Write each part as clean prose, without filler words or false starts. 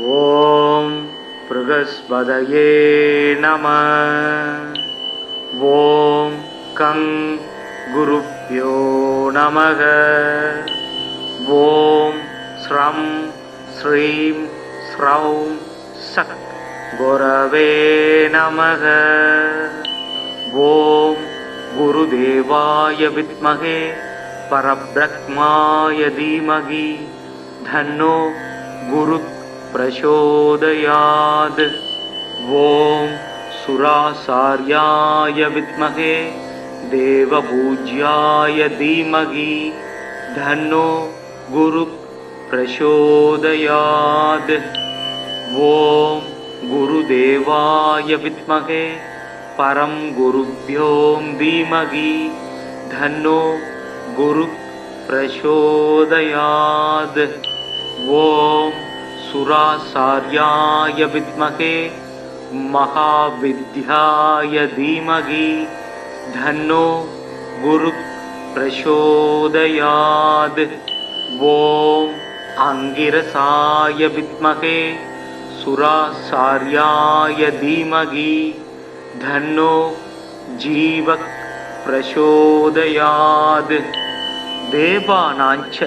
ஓம் ப்ருகஸ்பதயே நமः. ஓம் கங் குருப்யோ நமக. ஓம் ஸ்ரம் ஸ்ரீம் ஸ்ரௌம் சக் குரவே நமக. ஓம் குருதேவாய வித்மகே பரப்ரக்மாய தீமகி தன்னோ குரு பிரசோதயாத். ஓம் சுராசார்யாய வித்மகே தேவபூஜ்யாய தீமகி தன்னோ குரு பிரசோதயாத். ஓம் குருதேவாய வித்மகே பரம் குருப்யோம் தீமகி தன்னோ குரு பிரசோதயாத். ஓம் சுராசார்யாய வித்மகே மகாவித்யாய தீமகி தன்னோ குரு பிரசோதயாத். ஓம் அங்கிரசாய வித்மகே சுராசார்யாய தீமகி தன்னோ ஜீவ பிரசோதயாத். தேவானாஞ்ச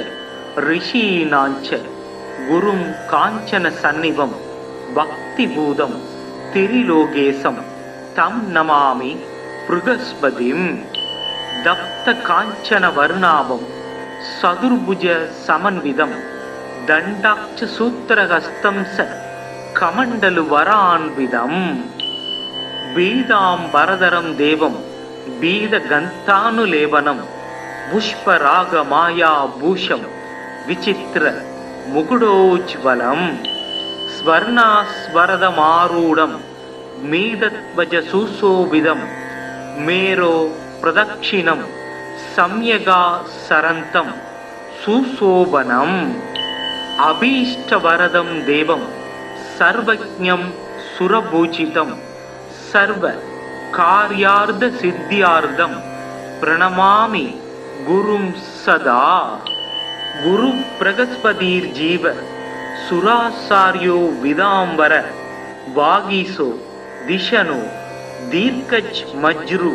ரிஷீனாஞ்ச குரும் காஞ்சன சந்நிவம் பக்திபூதம் திரிலோகேசம் தம் நமாமி ப்ருகஸ்பதிம். தப்த காஞ்சன வர்ணாபம் சதுர்புஜ சமன்விதம் தண்டாட்ச சூத்திரஹஸ்தம் ச கமண்டலு வரான்விதம். பீதாம்பரதரம் தேவம் பீத கந்தானுலேபனம் புஷ்பராக மாயா பூஷம் விசித்திர முகுடோஜ்வலம். ஸ்வர்ணாஸ்வரதமாரூடம் மீதத்வஜ சுசோபிதம் மேரோ பிரதக்ஷிணம் சம்யகா சரந்தம் சுசோபனம். அபீஷ்டவரதம் தேவம் சர்வஜ்ஞம் சுரபூஜிதம் சர்வ கார்யார்த்த சித்தியார்த்தம் பிரணமாமி குரும் சதா. குரு பிரகஸ்பதிர் ஜீவ சுராசார்யோ விதாம்பர வாகீசோ திஷனோ தீர்க்கஜ் மஜ்ரு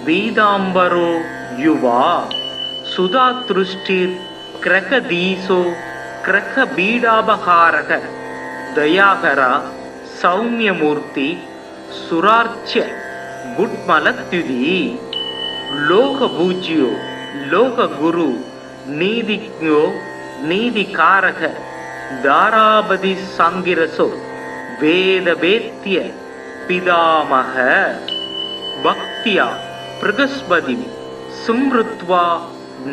பீதாம்பரோ யுவா சுதாத்ருஷ்டிர் கிரகதீசோ கிரக பீடாபகாரக தயாகரா சௌமியமூர்த்தி சுரார்ச்சிய குட்மலத்யுதி. லோகபூஜ்யோ லோககுரு நீதிஜ்ஞோ நீதிகாரக தாராபதி சாங்கிரசோ வேதவேத்ய பிதாமக. பக்தியா ப்ருகஸ்பதி சும்ருத்வா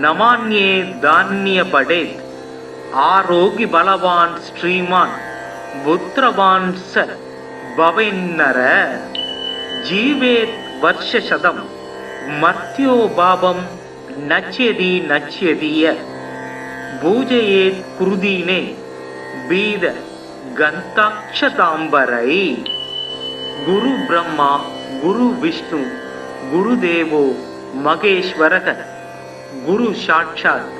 நமான்யே தான்ய படேத். ஆரோகி பலவான் ஸ்ரீமான் புத்திரவான் ச பவேன்னர. ஜீவேத் வர்ஷசதம் மர்த்யோ பாபம் நச்யதி நச்யதிய. பூஜயேத் குருதீனே பீத கந்தாட்சதாம்பரை. குரு பிரம்மா குரு விஷ்ணு குருதேவோ மகேஸ்வரக குரு சாட்சாத்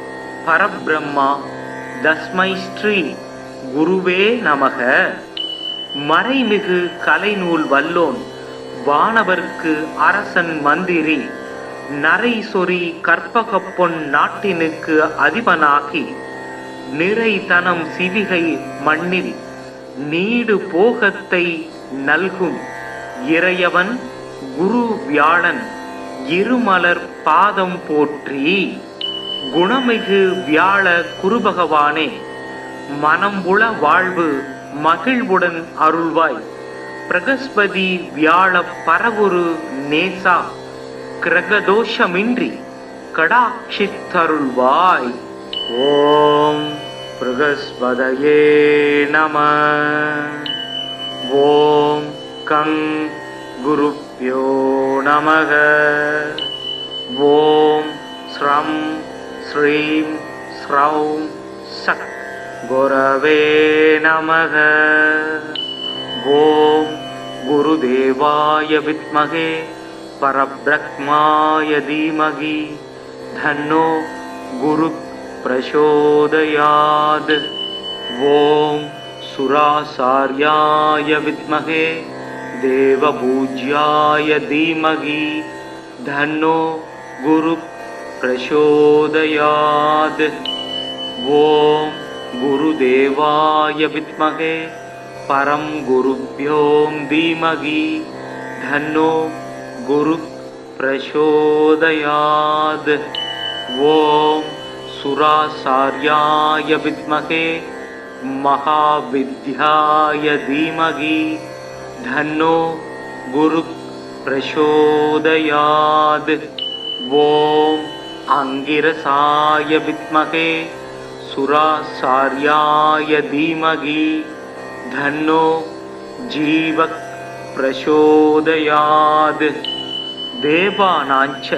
பரபிரம்மா தஸ்மை ஸ்ரீ குருவே நமக. மறைமிகு கலைநூல் வல்லோன் வானவர்க்கு அரசன் மந்திரி நரை சொறி கற்பக பொன் நாட்டினுக்கு அதிபனாகி நிறைதனம் சிவிகை மண்ணில் நீடு போகத்தை நல்கும் இறையவன் குரு வியாழன் இருமலர் பாதம் போற்றி. குணமிகு வியாழ குருபகவானே மனம்புல வாழ்வு மகிழ்வுடன் அருள்வாய். பிரகஸ்பதி வியாழ பரவுரு நேசா கிரகதோஷமின்றி கடாட்சித்தருள்வாய். ஓம் ப்ருகஸ்பதயே நமः. ஓம் கங் குருப்யோ நமக. ஓம் ஸ்ரம் ஸ்ரீம் ஸ்ரௌம் சக் குரவே நமக. ஓம் குருதேவாய வித்மகே பரப்ரக்மாய தீமகி தன்னோ குரு பிரசோதயாத். ஓம் सुरासार्याय विद्महे देवपूज्याय धीमहि धन्नो गुरुः प्रचोदयात्। ॐ गुरुदेवाय विद्महे परं गुरुभ्यो धीमहि धन्नो गुरुः प्रचोदयात्। ॐ सुरासार्याय विद्महे महाविद्याय धीमहि धन्नो गुरुः प्रचोदयात्। ॐ अंगिरसाय विद्महे सुरासार्याय धीमहि धन्नो जीवः प्रचोदयात्। देवानाञ्च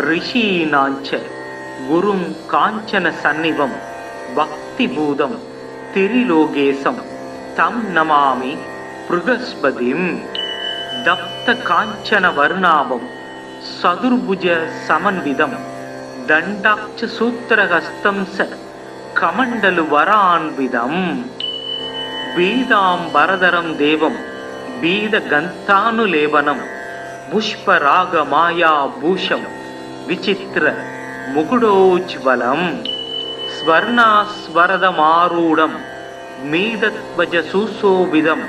ऋषीणाञ्च गुरुं काञ्चन सन्निभं भक्तिभूतं त्रिलोकेशं तं नमामि बृहस्पतिं। दप्त काञ्चन वर्णाभं सदुर्भुज समन्वितं दण्डाक्ष सूत्रहस्तं स कमण्डलु वरान्वितं। बीदाम्बरधरं देवं बीदगन्तानुलेपनं पुष्परागमायाभूषं विचित्र मुकुटोज्ज्वलं स्वर्णास्वरदमारूढं मीदध्वज सुशोभितं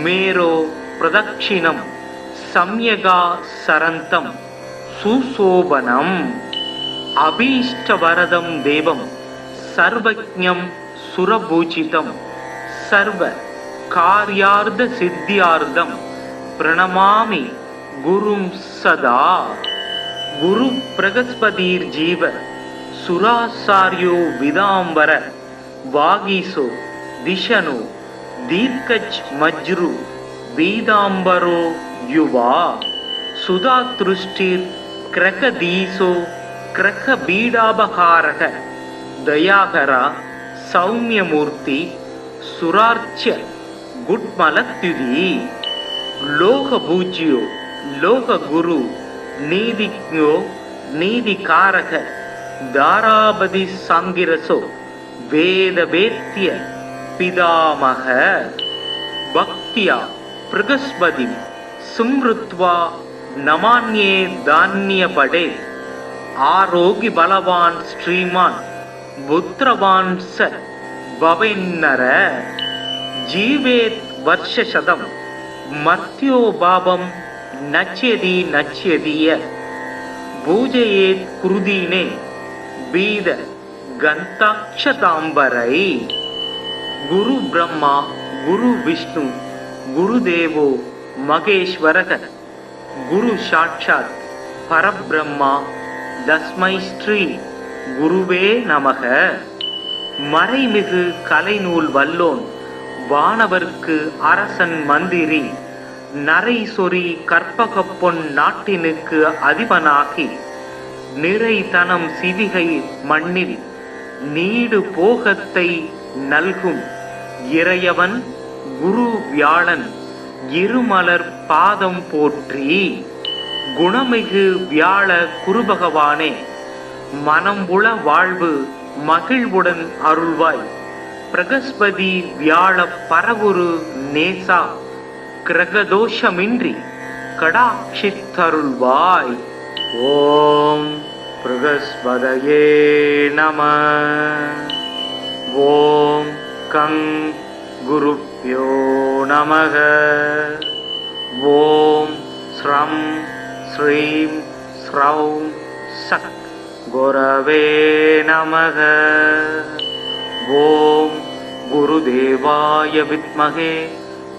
मेरो प्रदक्षिणं सम्यगा सरन्तं सुशोभनम्। अभीष्टवरदं देवं सर्वज्ञं सुरपूजितं सर्वकार्यार्थसिद्ध्यार्थं प्रणमामि गुरुं सदा। गुरु बृहस्पतिर्जीव सुरासार्यो विदाम्बर वागीसो दिशनो दीर्घज मज्रु वीदाम्बरो युवा सुधातृष्टिर् क्रकदीसो क्रकबीडापहारः दयाकरा सौम्यमूर्ति सुरार्च्य गुड्मलत्युदी। लोकपूज्यो लोकगुरु नीतिज्ञो नीतिकारक दारापति सांगिरसो वेदवेत्य पितामह। भक्त्या बृहस्पतिं स्मृत्वा नमान्ये धान्यपडे आरोग्य बलवान् श्रीमान् पुत्रवान् स भवेन्नर। जीवेत् वर्षशतं मर्त्यो भावं नश्यति नश्यति य पूजयेत् कुरुदीने बीद गन्ताक्षताम्बरै। गुरु ब्रह्मा गुरु विष्णु गुरुदेवो महेश्वरः गुरु साक्षात् परब्रह्मा तस्मै श्री गुरुवे நமக। மறைமிகு கலைநூல் வல்லோன் வானவர்க்கு அரசன் மந்திரி நரை சொறி கற்பகப் பொன் நாட்டினுக்கு அதிபனாகி நிறைதனம் சிவிகை மண்ணில் நீடு போகத்தை நல்கும் இறையவன் குரு வியாழன் இருமலர் பாதம் போற்றி। குணமிகு வியாழ குருபகவானே மனம் உள வாழ்வு மகிழ்வுடன் அருள்வாய்। பிரகஸ்பதி வியாழ பரவுரு நேசா கிரகதோஷமின்றி கடாட்சித்தருள்வாய்। ஓம் பிரகஸ்பதயே நம। ஓம் கங் குருப்யோ நமக। ஓம் ஸ்ரம் ஸ்ரீம் ஸ்ரௌம் சக் குரவே நமக। ஓம் குருதேவாய வித்மகே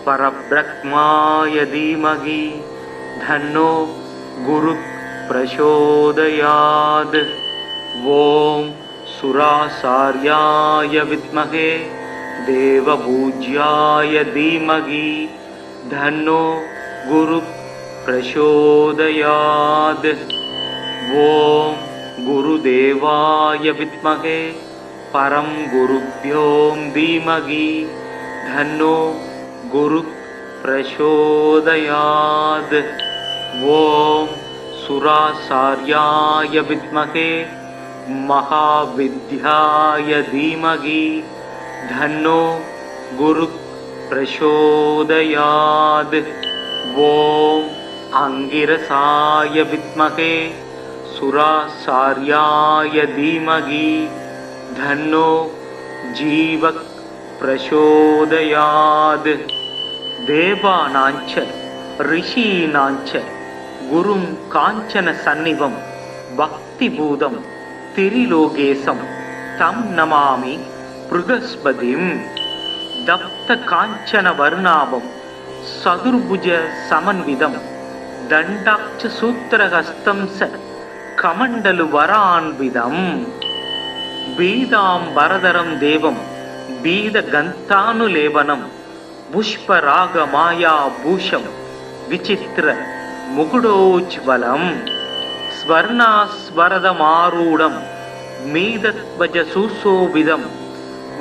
பரப்ரக்மாய தீமகி தன்னோ குரு பிரசோதயாத்। ஓம் சுராசார்யாய வித்மகே தேவபூஜ்யாய தீமகி தன்னோ குரு பிரசோதயாத்। ஓம் गुरुदेवाय विद्महे परं गुरुभ्यो धीमहि धन्नो गुरु प्रचोदयात्। ॐ सुरासार्याय विद्महे महाविद्याय धीमहि धन्नो குரு பிரசோதயாத். ஓம் அங்கிரசாய வித்மகே சுராசார்யாய தீமகி தன்னோ ஜீவக் பிரசோதயாத். தேவானாஞ்ச ரிஷீனாஞ்ச குரும் காஞ்சன சந்நிவம் பக்திபூதம் திரிலோகேசம் தம் நமாமி ப்ருகஸ்பதிம். தப்த காஞ்சன வர்ணாபம் சதுர்புஜ சமன்விதம் தண்டாட்ச சூத்திரஹஸ்தம் ச கமண்டலு வரான்விதம். பீதாம்பரதரம் தேவம் பீத கந்தானுலேபனம் புஷ்பராக மாயா பூஷம் விசித்திர முகுடோஜ்வலம். ஸ்வர்ணாஸ்வரதமாரூடம் மீதத்வஜ சுசோபிதம்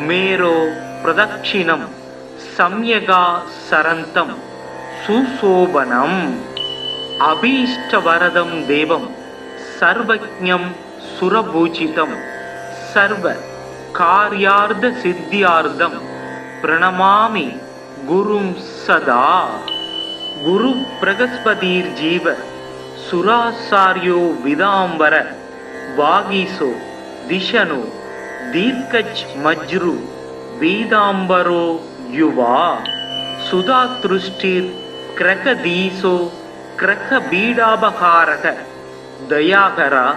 மேரோ பிரதக்ஷிணம் சம்யகா சரந்தம் சுசோபனம். அபீஷ்டவரதம் தேவம் சர்வஜ்ஞம் சுரபூஜிதம் சர்வ கார்யார்த்த சித்தியார்த்தம் பிரணமாமி குரும் சதா. குரு பிரகஸ்பதிர் ஜீவ சுராசார்யோ விதாம்பர வாகீசோ திஷனோ தீர்க்கஜ் மஜ்ரு வீதாம்பரோ யுவா. சுதாத்ருஷ்டிர் கிரகதீசோ கிரக பீடாபகாரக தயாகரா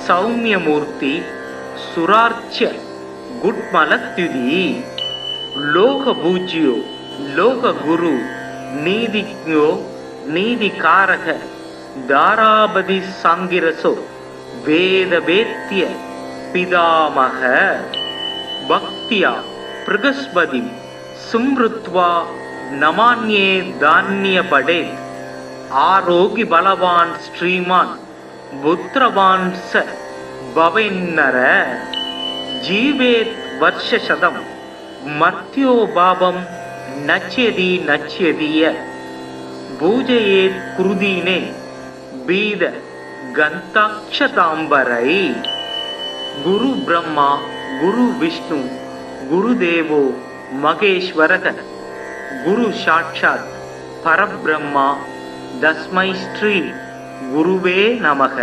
சௌமியமூர்த்தி சுரார்ச்சிய குட்மலத்யுதி. லோகபூஜ்யோ லோககுரு நீதிஜ்ஞோ நீதிகாரக தாராபதி சாங்கிரசோ வேதவேத்ய பிதாமக. பக்தியா ப்ருகஸ்பதி சும்ருத்வா நமான்யே தான்ய படேத். ஆரோகி பலவான் ஸ்ரீமான் புத்திரவான் ச பவேன்னர. ஜீவேத் வர்ஷசதம் மர்த்யோ பாபம் நச்யதி நச்யதிய. பூஜயேத் குருதீனே பீத கந்தாட்சதாம்பரை. குரு பிரம்மா குரு விஷ்ணு குருதேவோ மகேஸ்வரக குரு சாட்சாத் பரபிரம்மா தஸ்மை ஸ்ரீ குருவே நமக.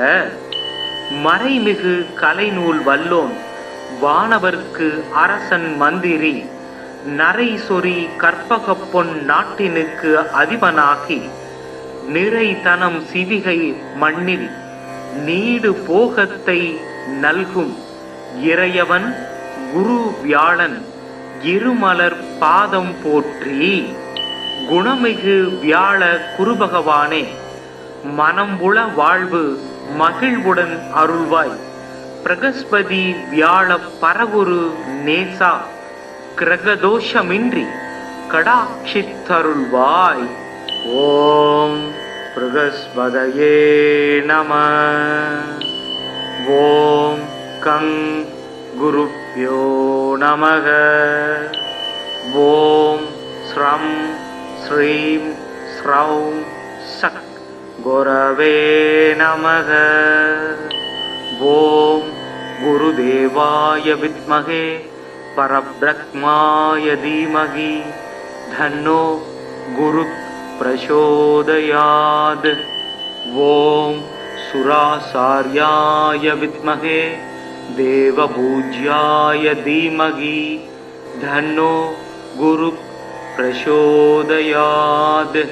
மறைமிகு கலைநூல் வல்லோன் வானவர்க்கு அரசன் மந்திரி நரை சொறி கற்பக பொன் நாட்டினுக்கு அதிபனாகி நிறைதனம் சிவிகை மண்ணில் நீடு போகத்தை நல்கும் இறையவன் குரு வியாழன் இருமலர் பாதம் போற்றி. குணமிகு வியாழ குருபகவானே மனம்புல வாழ்வு மகிழ்வுடன் அருள்வாய். பிரகஸ்பதி வியாழ பரகுரு நேசா கிரகதோஷமின்றி கடாட்சித்தருள்வாய். ஓம் பிரகஸ்பதயே நம. ஓம் கங் குருப்யோ நமக. ஓம் ஸ்ரம் ஸ்ரீம் ஸ்ரௌம் சக் குரவே நமக. ஓம் குருதேவாய வித்மகே பரப்ரக்மாய தீமகி தன்னோ குரு பிரசோதயாத். ஓம் சுராசார்யாய வித்மகே தேவபூஜ்யாய தீமகி தன்னோ குரு பிரசோதயாத்.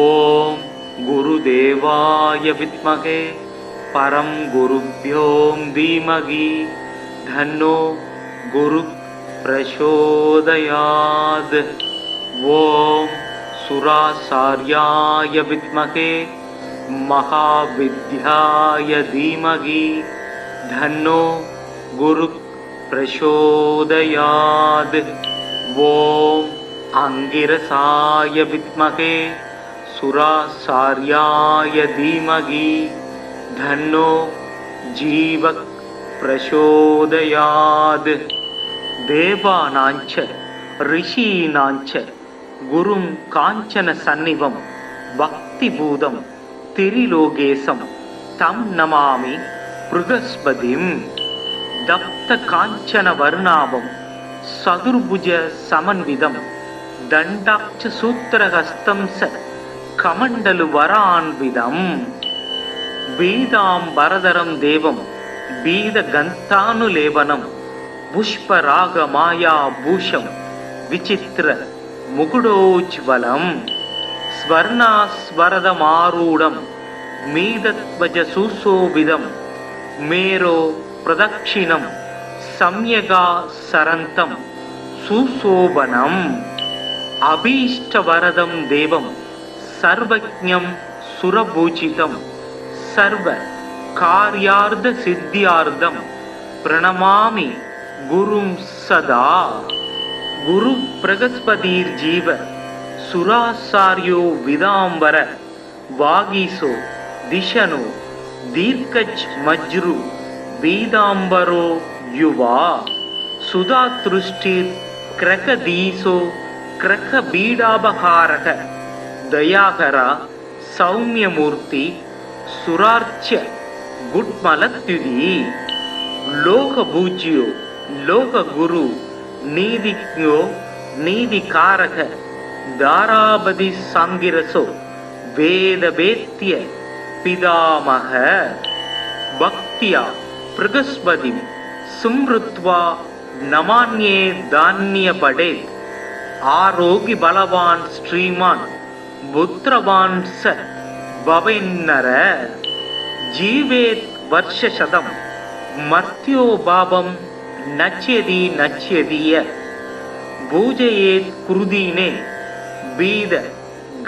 ஓம் குருதேவாய வித்மகே பரம் குருப்யோம் தீமகி தன்னோ குரு பிரசோதயாத். ஓம் சுராசார்யாய வித்மகே மகாவித்யாய தீமகி தன்னோ குரு பிரசோதயாத். ஓம் அங்கிரசாய வித்மகே சுராசார்யாய தீமகி தன்னோ ஜீவக் பிரசோதயாத். தேவானாஞ்ச ரிஷீனாஞ்ச குரும் காஞ்சன சந்நிவம் பக்திபூதம் திரிலோகேசம் தம் நமாமி ப்ருகஸ்பதிம். தப்த காஞ்சன வர்ணாபம் சதுர்புஜ சமன்விதம் தண்டாட்ச சூத்திரஹஸ்தம் ச கமண்டலு வரான்விதம் பீதாம்பரதரம் தேவம் பீத கந்தானுலேபனம் புஷ்பராக மாயா பூஷம் விசித்திர முகுடோஜ்வலம் ஸ்வர்ணாஸ்வரதமாரூடம் மீதத்வஜ சுசோபிதம் மேரோ பிரதக்ஷிணம் சம்யகா சரந்தம் சுசோபனம் அபீஷ்டவரதம் தேவம் சர்வஜ்ஞம் சுரபூஜிதம் சர்வ கார்யார்த்த சித்தியார்த்தம் பிரணமாமி குரும் சதா. குரு பிரகஸ்பதிர் ஜீவ சுராசாரியோ விதாம்பர வாகீசோ திஷனோ தீர்க்கஜ் மஜ்ரு பீதாம்பரோ யுவா சுதாத்ருஷ்டிர் கிரகதீசோ கிரக பீடாபகாரக தயாகரா சௌமியமூர்த்தி சுரார்ச்சிய குட்மலத்யுதி லோகபூஜ்யோ லோககுரு நீதிஜ்ஞோ நீதிகாரக தாராபதி சாங்கிரசோ வேதவேத்ய பிதாமக பக்தியா பிரகஸ்பதி சும்ருத்வா நமான்யே தான்யபடே ஆரோகி பலவான் ஸ்ரீமான் புத்திரவான் ச பவேன்னர ஜீவேத் வர்ஷசதம் மர்த்யோ பாபம் நச்யதி நச்யதிய பூஜயேத் குருதீனே பீத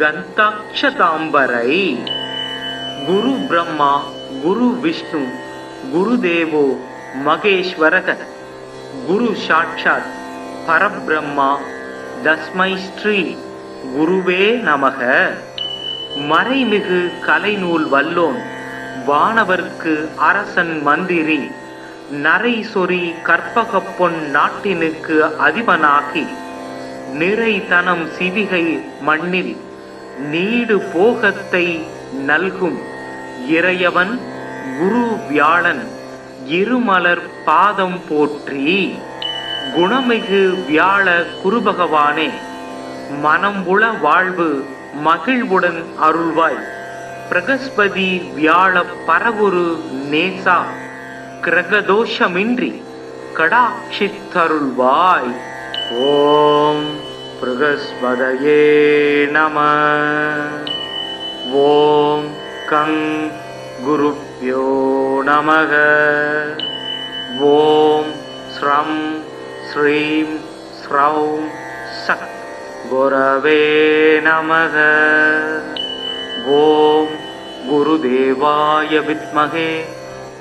கந்தாட்சதாம்பரை. குரு பிரம்மா குரு விஷ்ணு குருதேவோ மகேஸ்வரக குரு சாட்சாத் பரபிரம்மா தஸ்மை ஸ்ரீ குருவே நமக. மறைமிகு கலைநூல் வல்லோன் வானவர்க்கு அரசன் மந்திரி நரை சொறி கற்பக பொன் நாட்டினுக்கு அதிபனாகி நிறைதனம் சிவிகை மண்ணில் நீடு போகத்தை நல்கும் இறையவன் குரு வியாழன் இருமலர் பாதம் போற்றி. குணமிகு வியாழ குருபகவானே மனம் உள வாழ்வு மகிழ்வுடன் அருள்வாய். பிரகஸ்பதி வியாழ பரவுரு நேசா கிரகதோஷமின்றி கடாட்சித்தருள்வாய். ஓம் பிரகஸ்பதயே நம. ஓம் கங் குருப்யோ நமக. ஓம் ஸ்ரம் ஸ்ரீம் ஸ்ரௌம் சக் குரவே நமக. ஓம் குருதேவாய வித்மகே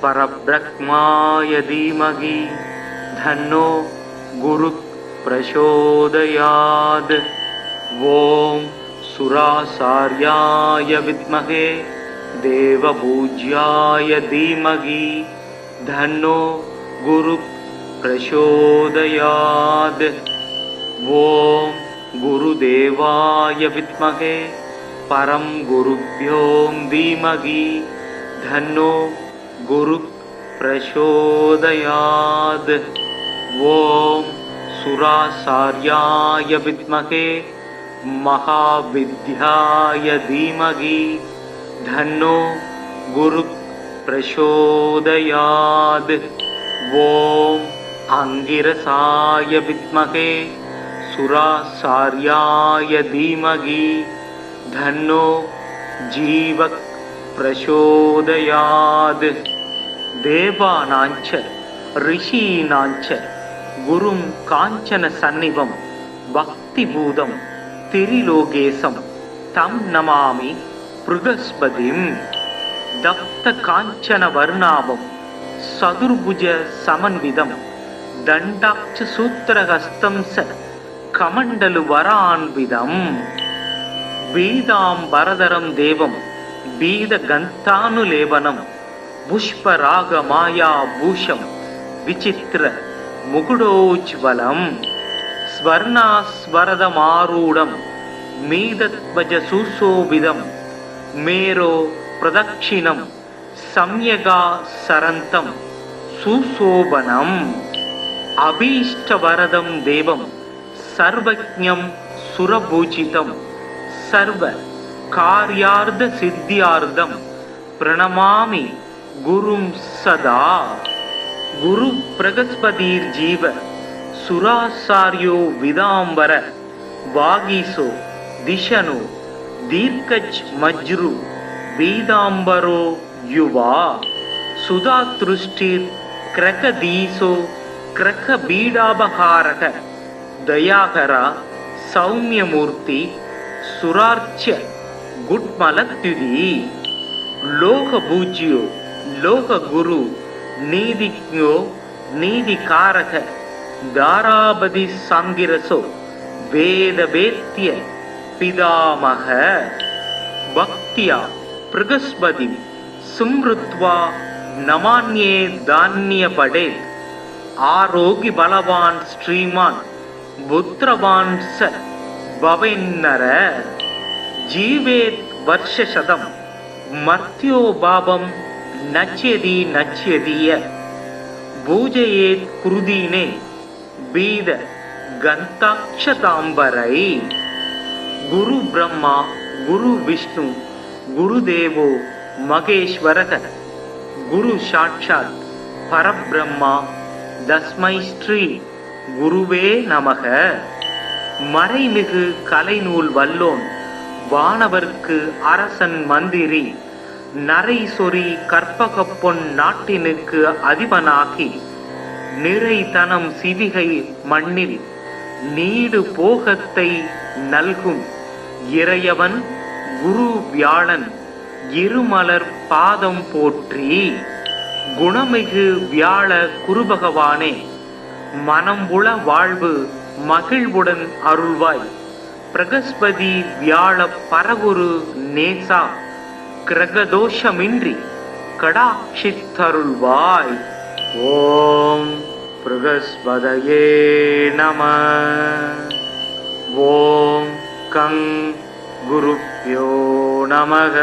பரப்ரஹ்மாய தீமகி தன்னோ குரு பிரசோதயாத். ஓம் சுராசார்யாய வித்மகே தேவபூஜ்யாய தீமகி தன்னோ குரு பிரசோதயாத். ஓம் குருதேவாய வித்மகே பரம் குருப்யோம் தீமகி தன்னோ குரு பிரசோதயாத். ஓம் சுராசார்யாய வித்மகே மகாவித்யாய தீமகி தன்னோ குரு பிரசோதயாத். ஓம் அங்கிரசாய வித்மகே சுராசார்யாய தீமகி தன்னோ ஜீவக் பிரசோதயாத். தேவானாஞ்ச ரிஷீனாஞ்ச குரும் காஞ்சன சந்நிவம் பக்திபூதம் திரிலோகேசம் தம் நமாமி ப்ருகஸ்பதிம். தப்த காஞ்சன வர்ணாபம் சதுர்புஜ சமன்விதம் தண்டாட்ச சூத்திரஹஸ்தம் ச கமண்டலு வரான்விதம் பீதாம்பரதரம் தேவம் பீத கந்தானுலேபனம் புஷ்பராக மாயா பூஷம் விசித்திர முகுடோஜ்வலம் ஸ்வர்ணாஸ்வரதமாரூடம் மீதத்வஜ சுசோபிதம் மேரோ பிரதக்ஷிணம் சம்யகா சரந்தம் சுசோபனம் अभीष्टवरदं देवं सर्वज्ञं सुरपूजितं सर्व कार्यार्धसिद्ध्यार्धं प्रणमामि गुरुं सदा। गुरु बृहस्पतिर्जीव सुरासार्यो विदाम्बर वागीसो दिशनो दीर्घज मज्रु वीदाम्बरो युवा सुधातृष्टिर् क्रकदीसो क्रकबीडाबहारक दयाकरा सौम्यमूर्ति सुरार्च्य गुड्मलत्युदी लोकपूज्यो लोकगुरु नीतिज्ञो नीतिकारक दाराबधि सांगिरसो वेदवेत्य पितामह भक्त्या बृहस्पति सुमृत्वा नमान्ये धान्य पडे आरोग्य बलवान श्रीमान पुत्रवान स भवेन्नर जीवेत् वर्षशतम मर्त्यो भावं नच्यति नच्यतीय पूजयेत् कुरुदीने बीद गन्ताक्षताम्बरै गुरु ब्रह्मा गुरु विष्णु गुरुदेवो महेश्वरः गुरु साक्षात् परब्रह्मा तस्मै श्री गुरुवे नमः மறைமிகு கலைநூல் வல்லோன் வானவர்க்கு அரசன் மந்திரி நரை சொறி கற்பக பொன் நாட்டினுக்கு அதிபனாகி நிறைதனம் சிவிகை மண்ணில் நீடு போகத்தை நல்கும் இறையவன் குரு வியாழன் இருமலர் பாதம் போற்றி. குணமிகு வியாழ குருபகவானே மனம் உள வாழ்வு மகிழ்வுடன் அருள்வாய். பிரகஸ்பதி வியாழ பரகுரு நேசா கிரகதோஷமின்றி கடாட்சித்தருள்வாய். ஓம் பிரகஸ்பதயே நம. ஓம் கங் குருப்யோ நமக.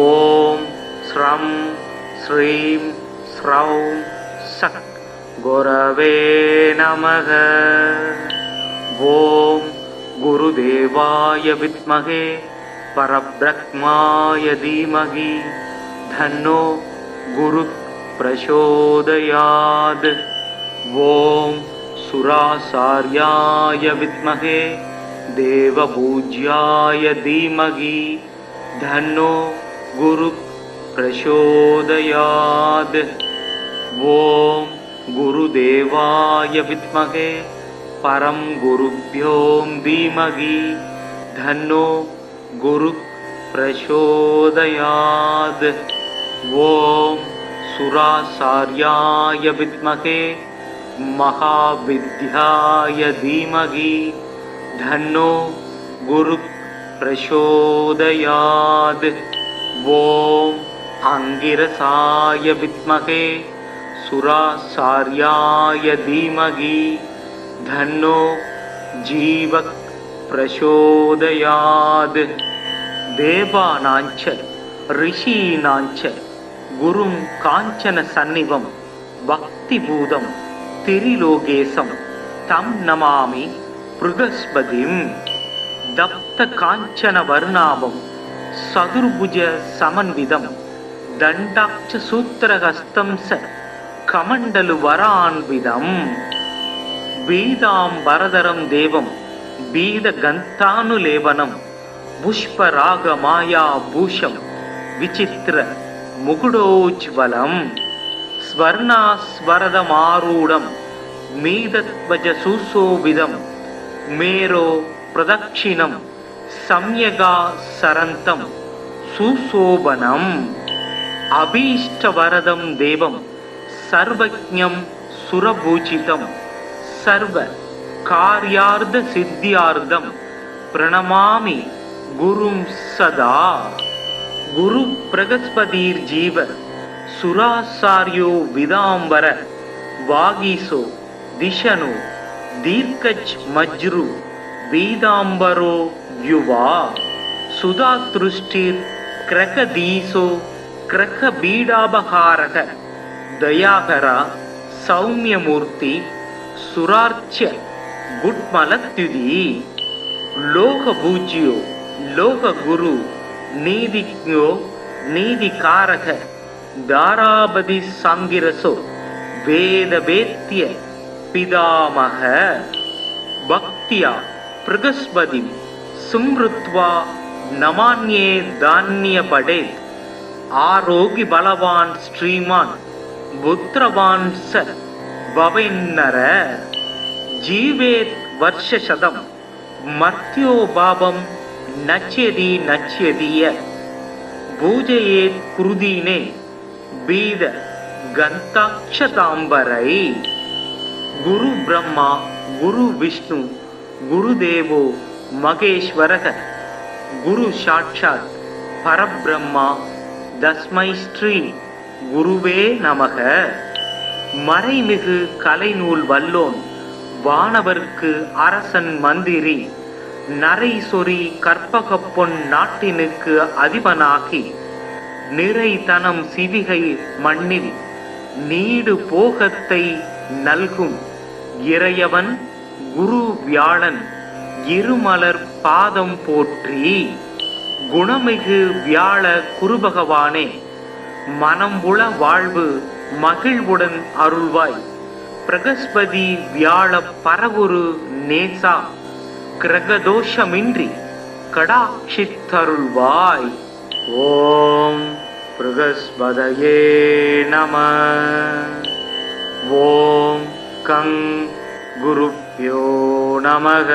ஓம் ஸ்ரம் ஸ்ரீம் ஸ்ரௌம் சக் குரவே நமக. ஓம் குருதேவாய வித்மகே பரப்ரத்மாய தீமகி தன்னோ குரு பிரசோதயாத். ஓம் சுராசார்யாய வித்மகே தேவபூஜ்யாய தீமகி தன்னோ குரு பிரசோதயாத். ஓம் குருதேவாய வித்மகே பரம் குருப்யோம் தீமகி தன்னோ குரு பிரசோதயாத். ஓம் சுராசார்யாய வித்மகே மகாவித்யாய தீமகி தன்னோ குரு பிரசோதயாத். ஓம் அங்கிரசாய வித்மகே சுராசார்யாய தீமகி தன்னோ ஜீவக் பிரசோதயாத். தேவானாஞ்ச ரிஷீனாஞ்ச குரும் காஞ்சன சந்நிவம் பக்திபூதம் திரிலோகேசம் தம் நமாமி ப்ருகஸ்பதிம். தப்த காஞ்சன வர்ணாபம் சதுர்புஜ சமன்விதம் தண்டாட்ச சூத்திரஹஸ்தம் ச கமண்டலு வரான்விதம். பீதாம்பரதரம் தேவம் பீத கந்தானுலேபனம் புஷ்பராக மாயா பூஷம் விசித்திர முகுடோஜ்வலம். ஸ்வர்ணாஸ்வரதமாரூடம் மீதத்வஜ சுசோபிதம் மேரோ பிரதக்ஷிணம் சம்யகா சரந்தம் சுசோபனம். அபீஷ்டவரதம் தேவம் சர்வஜ்ஞம் சுரபூஜிதம் சர்வ கார்யார்த்த சித்தியார்த்தம் பிரணமாமி குரும் சதா. குரு பிரகஸ்பதிர்ஜீவ சுராசார்யோ விதாம்பர வாகீசோ திஷனோ தீர்க்கஜ் மஜ்ரு வீதாம்பரோ யுவா சுதாத்ருஷ்டிர் கிரகதீசோ கிரகபீடாபகாரக தயாகரா सौम्यमूर्ति सुरार्च्य गुट्मलत्युदी लोकपूज्यो लोकगुरु नीतिज्ञो नीतिकारक दाराबदि सांगिरसो वेदवेत्य पितामह भक्त्या प्रगस्पतिं सुमृत्वा नमान्ये धान्य पडेत् आरोग्य बलवान श्रीमान पुत्रवान स भवेन्नर जीवेत् वर्षशतं मर्त्यो भावं नच्यति नच्यतीय पूजयेत् कृदीने बीद गन्ताक्षताम्बरै गुरु ब्रह्मा गुरु विष्णु गुरुदेवो महेश्वरः गुरु साक्षात् परब्रह्मा தஸ்மை ஸ்ரீ குருவே நமக. மறைமிகு கலைநூல் வல்லோன் வானவர்க்கு அரசன் மந்திரி நரை சொறி கற்பகப் பொன் நாட்டினுக்கு அதிபனாகி நிறைதனம் சிவிகை மண்ணில் நீடு போகத்தை நல்கும் இறையவன் குரு வியாழன் இருமலர் பாதம் போற்றி. குணமிகு வியாழ குருபகவானே மனம்புல வாழ்வு மகிழ்வுடன் அருள்வாய். பிரகஸ்பதி வியாழ பரகுரு நேசா கிரகதோஷமின்றி கடாட்சித்தருள்வாய். ஓம் பிரகஸ்பதயே நம. ஓம் கங் குருப்யோ நமக.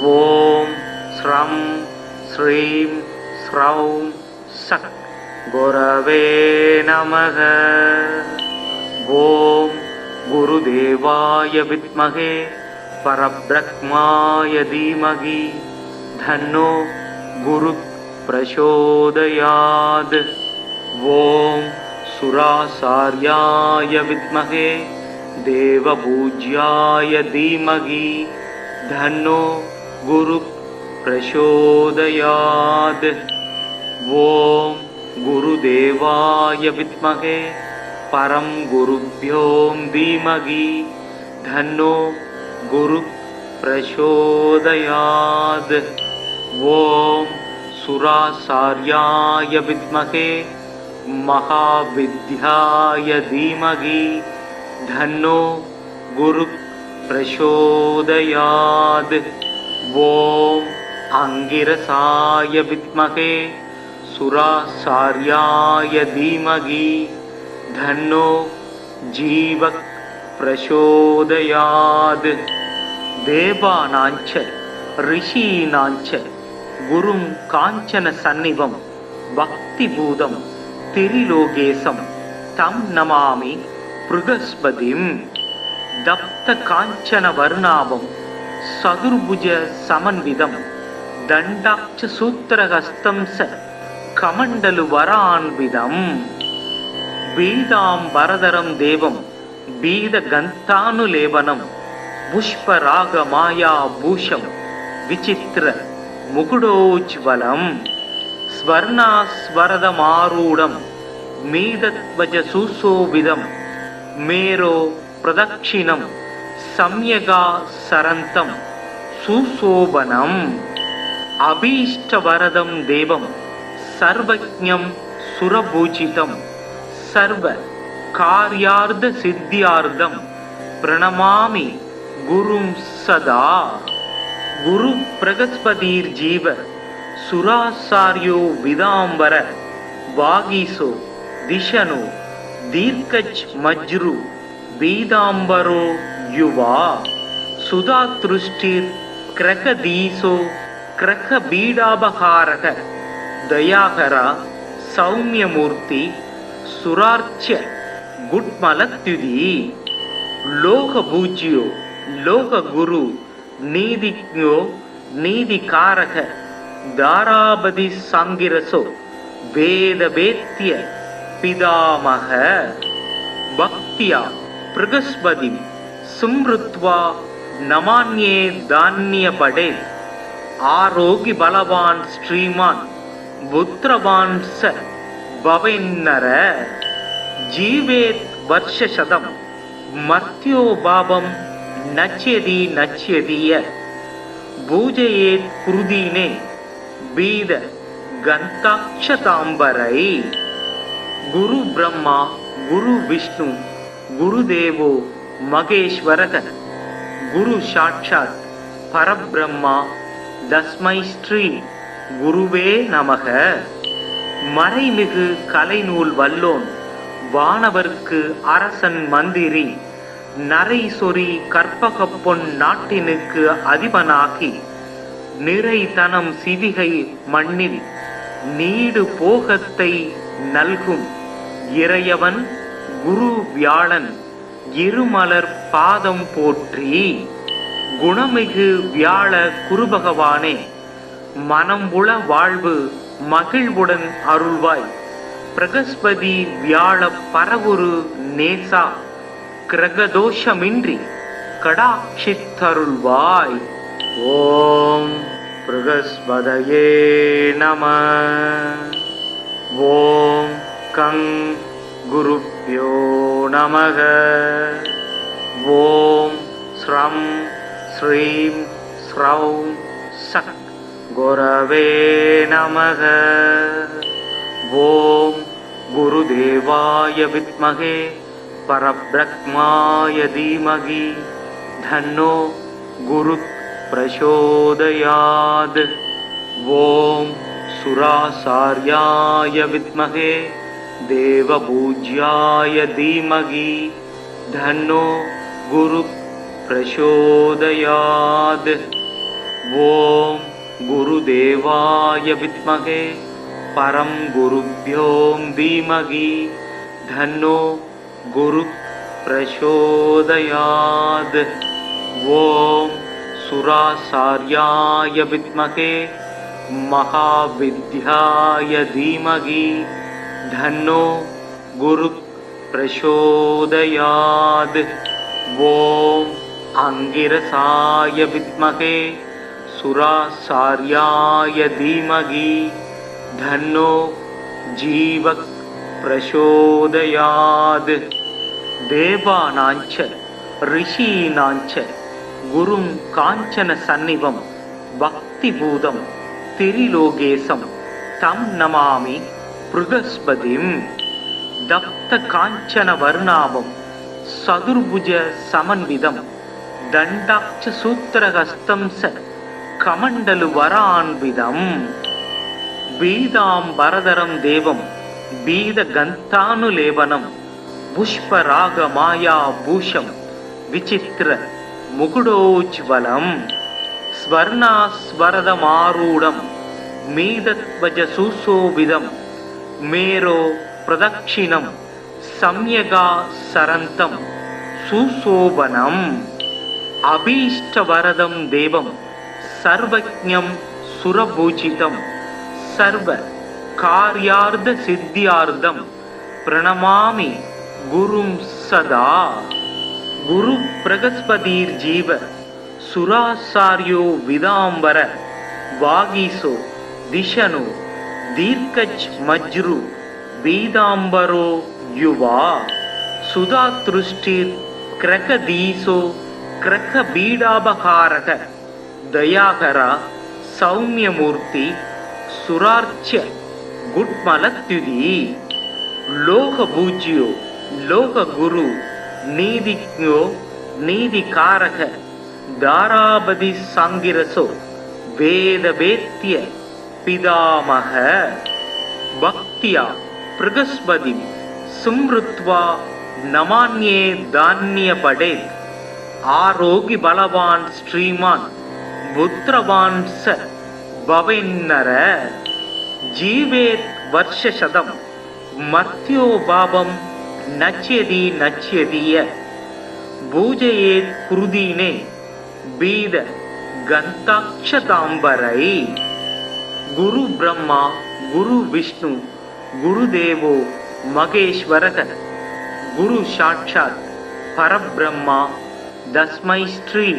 ஓம் ஸ்ரம் ஸ்ரீம் ஸ்ரௌம் சக் குரவே நமக. ஓம் குருதேவாய வித்மகே பரப்ரஹ்மாய தீமகி தன்னோ குரு பிரசோதயாத். ஓம் சுராசார்யாய வித்மகே தேவபூஜ்யாய தீமகி தன்னோ குரு प्रचोदयात्. ओम गुरुदेवाय विद्महे परम गुरुभ्यो धीमहि धन्नो गुरु प्रचोदयात्. ओम सुरासार्याय विद्महे महाविद्याय धीमहि धन्नो गुरु प्रचोदयात्. ओम अंगिरसाय विद्महे सुरासार्याय धीमहि धन्नो जीवक प्रचोदयात्. देवानांच ऋषीणांच गुरुं कांचन सन्निवं भक्तिभूतं त्रिलोकेशं तं नमामि बृहस्पतिं. दप्त कांचन वर्णाभं सदुर्भुज समन्वितं दंडाक्ष सूत्रहस्तं स कमंडलु वरान्वितं. बीदांबरधरं देवं बीदगन्तानुलेपनं पुष्परागमायाभूषं विचित्र मुकुटोज्ज्वलं. स्वर्णास्वरदमारूढं मीदध्वज सुशोभितं मेरो प्रदक्षिणं सम्यगा सरन्तं सुशोभनम्. अभीष्टवरदं देवं सर्वज्ञं सुरपूजितं सर्व कार्यार्थ सिद्ध्यार्थं प्रणमामि गुरुं सदा. गुरु बृहस्पतिर्जीव सुरासार्यो विदांबर वागीसो दिशनो दीर्घज मज्रु बीदांबरो युवा. सुधातृष्टिर क्रकदीसो क्रक बीडाबहारक दयाकरा सौम्यमूर्ति सुरार्च्य गुट्मलत्युदी. लोकपूज्यो लोकगुरु नीतिज्ञो नीतिकारक दाराबदि सांगिरसो वेदवेत्य पितामह. भक्त्या प्रगस्पतिं सुमृत्वा नमान्ये धान्य पडेत् आरोग्य बलवान श्रीमान पुत्रवान स भवेन्नर जीवेत् वर्षशतं मर्त्यो भावं नच्यति नच्यतीय பூஜையேத் குருதீனே பீத கந்தாட்சதாம்பரை. குரு பிரம்மா குரு விஷ்ணு குருதேவோ மகேஸ்வரக குரு சாட்சாத் பரபிரம்மா தஸ்மை ஸ்ரீ குருவே நமக. மறைமிகு கலைநூல் வல்லோன் வானவர்க்கு அரசன் மந்திரி நரை சொறி கற்பக பொன் நாட்டினுக்கு அதிபனாகி நிறைதனம் சிவிகை மண்ணில் நீடு போகத்தை நல்கும் இறையவன் குரு வியாழன் இருமலர் பாதம் போற்றி. குணமிகு வியாழ குருபகவானே மனம்புல வாழ்வு மகிழ்வுடன் அருள்வாய். பிரகஸ்பதி வியாழ பரவுரு நேசா கிரகதோஷமின்றி கடாட்சித்தருள்வாய். ஓம் பிரகஸ்பதயே நம. ஓம் கங் குருப்யோ நமக. ஓம் ஸ்ரம் ஸ்ரீம் ஸ்ரௌம் சக் குரவே நமக. ஓம் குருதேவாய வித்மகே परब्रह्माय धीमहि धन्नो गुरु प्रचोदयात्. ओम सुरासार्याय विद्महे देवपूज्याय धीमहि धन्नो गुरु प्रचोदयात्. ओम गुरुदेवाय विद्महे परम गुरुभ्यो धीमहि धन्नो गुरु प्रचोदयात्. ओम सुरासार्याय विद्महे महाविद्याय धीमहि धन्नो गुरु प्रचोदयात्. ओम अंगिरसाय विद्महे सुरासार्याय धीमहि धन्नो जीव प्रचोदयात्. देवानांच ऋषीणांच गुरुं कांचन सन्निवं भक्तिभूतं त्रिलोकेशं तं नमामि बृहस्पतिं. दत्त कांचन वर्णाभं सदुर्भुज समन्वितं दण्डाक्ष सूत्रहस्तं स कमण्डलु वरान्वितं. बीदाम्बरधरं देवं बीदगन्तानुलेपनं पुष्परागमाया भूषं विचित्र मुकुटोज्ज्वलं. स्वर्णास्वरदमारूढं मीदध्वज सुशोभितं मेरो प्रदक्षिणं सम्यगा सरन्तं सुशोभनम्. अभीष्टवरदं देवं सर्वज्ञं सुरपूजितं सर्व कार्यार्थ सिद्ध्यार्थं प्रणमामि गुरुं सदा. गुरु बृहस्पतिर्जीव सुरासार्यो विदाम्बर वागीसो दिशनु दीर्घज मज्रु बीदाम्बरो युवा. सुधातृष्टिर् क्रकदीसो क्रकबीडापहारक दयाकरा सौम्यमूर्ति सुरार्च्य गुड्मलत्युदी. लोकपूज्यो लोकगुरु नीतिज्ञो नीतिकारक दारापति सांगिरसो वेदवेत्य पितामह. भक्त्या बृहस्पतिं स्मृत्वा नमान्ये धान्यपडेत्. आरोग्य बलवान् श्रीमान् पुत्रवान् स भवेन्नर. जीवेत् वर्षशतं मर्त्यो भावं नच्यति नच्यतीय पूजयेत् कुरुदीने बीद गन्ताक्षताम्बरै. गुरु ब्रह्मा गुरु विष्णु गुरुदेवो महेश्वरः गुरु साक्षात् परब्रह्मा தஸ்மை ஸ்ரீ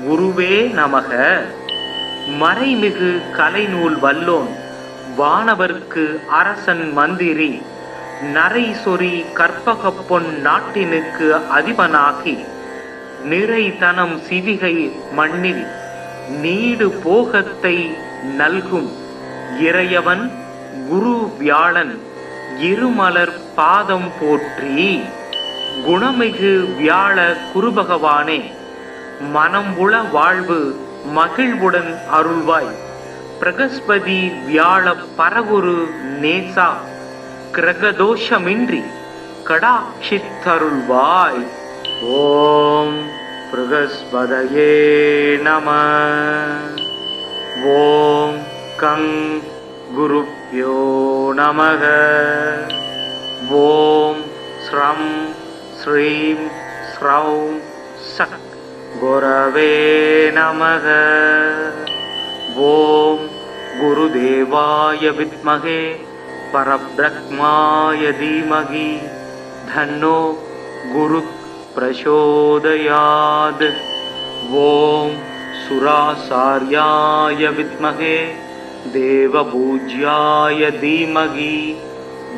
குருவே நமக. மறைமிகு கலைநூல் வல்லோன் வானவர்க்கு அரசன் மந்திரி நரைசொரி கற்பகப்பொன் நாட்டினுக்கு அதிபனாகி நிறைதனம் சிவிகை மண்ணில் நீடு போகத்தை நல்கும் இறையவன் குரு வியாழன் இருமலர் பாதம் போற்றி. குணமிகு வியாழ குருபகவானே, மனம் உள வாழ்வு மகிழ்வுடன் அருள்வாய். பிரகஸ்பதி வியாழ பரகுரு நேசா, கிரகதோஷமின்றி கடாட்சித்தருள்வாய். ஓம் பிரகஸ்பதயே நம. ஓம் கங் குருப்யோ நமக. ஓம் ஸ்ரம் ஸ்ரீம் ஸ்ரௌம் சக் குரவே நமக. ஓம் குருதேவாய வித்மகே பரப்ரஹ்மாய தீமகி தன்னோ குரு பிரசோதயாத். ஓம் சுராசார்யாய வித்மகே தேவபூஜ்யாய தீமகி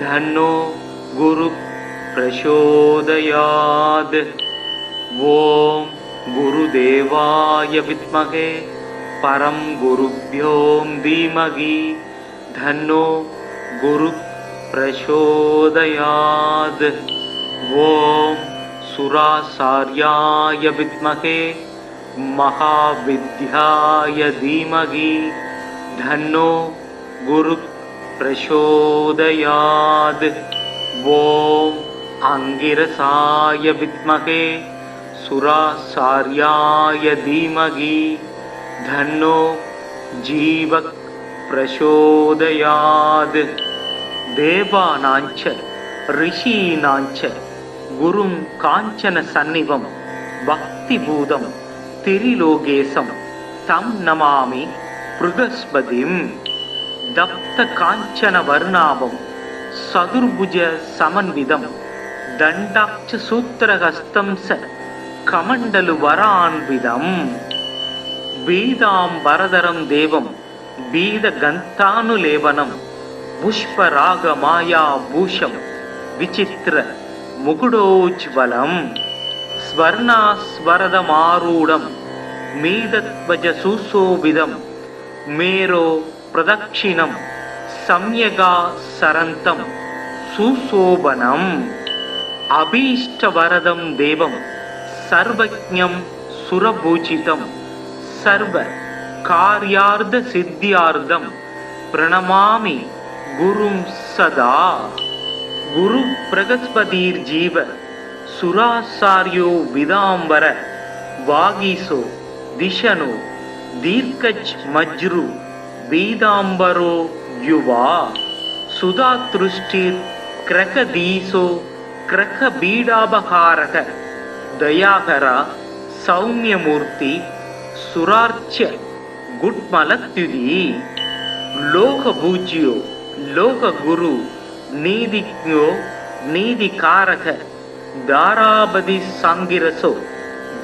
தன்னோ குரு பிரசோதயாத். ஓம் குருதேவாய வித்மகே பரம் குருப்யோம் தீமகி தன்னோ குரு பிரசோதயாத். ஓம் சுராசார்யாய வித்மகே மகாவித்யாய தீமகி தன்னோ குரு பிரசோதயாத். ஓம் அங்கிரசாய வித்மகே சுராசார்யாய தீமகி தன்னோ ஜீவ பிரசோதயாத். தேவானாஞ்ச ரிஷீனாஞ்ச குரும் காஞ்சன சந்நிவம் பக்திபூதம் திரிலோகேசம் தம் நமாமி ப்ருகஸ்பதிம். தப்த காஞ்சன வர்ணாபம் சதுர்புஜ சமன்விதம் தண்டாட்ச சூத்திரஹஸ்தம் ச கமண்டலு வரான்விதம். பீதாம்பரதரம் தேவம் பீத கந்தானுலேவனம் புஷ்பராக மாயா பூஷம் விசித்திர முகுடோஜ்வலம். ஸ்வர்ணாஸ்வரதமாரூடம் மீதத்வஜ சுசோபிதம் மேரோ பிரதக்ஷிணம் சம்யகா சரந்தம் சுசோபனம். அபீஷ்டவரதம் தேவம் சர்வஜ்ஞம் சுரபூஜிதம் சர்வ கார்யார்த்த சித்தியார்த்தம் பிரணமாமி குரும் சதா. குரு பிரகஸ்பதிர் ஜீவ சுராசார்யோ விதாம்பர வாகீசோ திஷனோ தீர்க்கஜ் மஜ்ரு பீதாம்பரோ யுவா சுதாத்ருஷ்டிர் கிரகதீசோ கிரக பீடாபகாரக தயாகரா சௌமியமூர்த்தி சுரார்ச்ச குட்மலத்யுதி. லோகபூஜ்யோ லோககுரு நீதிஜ்ஞோ நீதிகாரக தாராபதி சாங்கிரசோ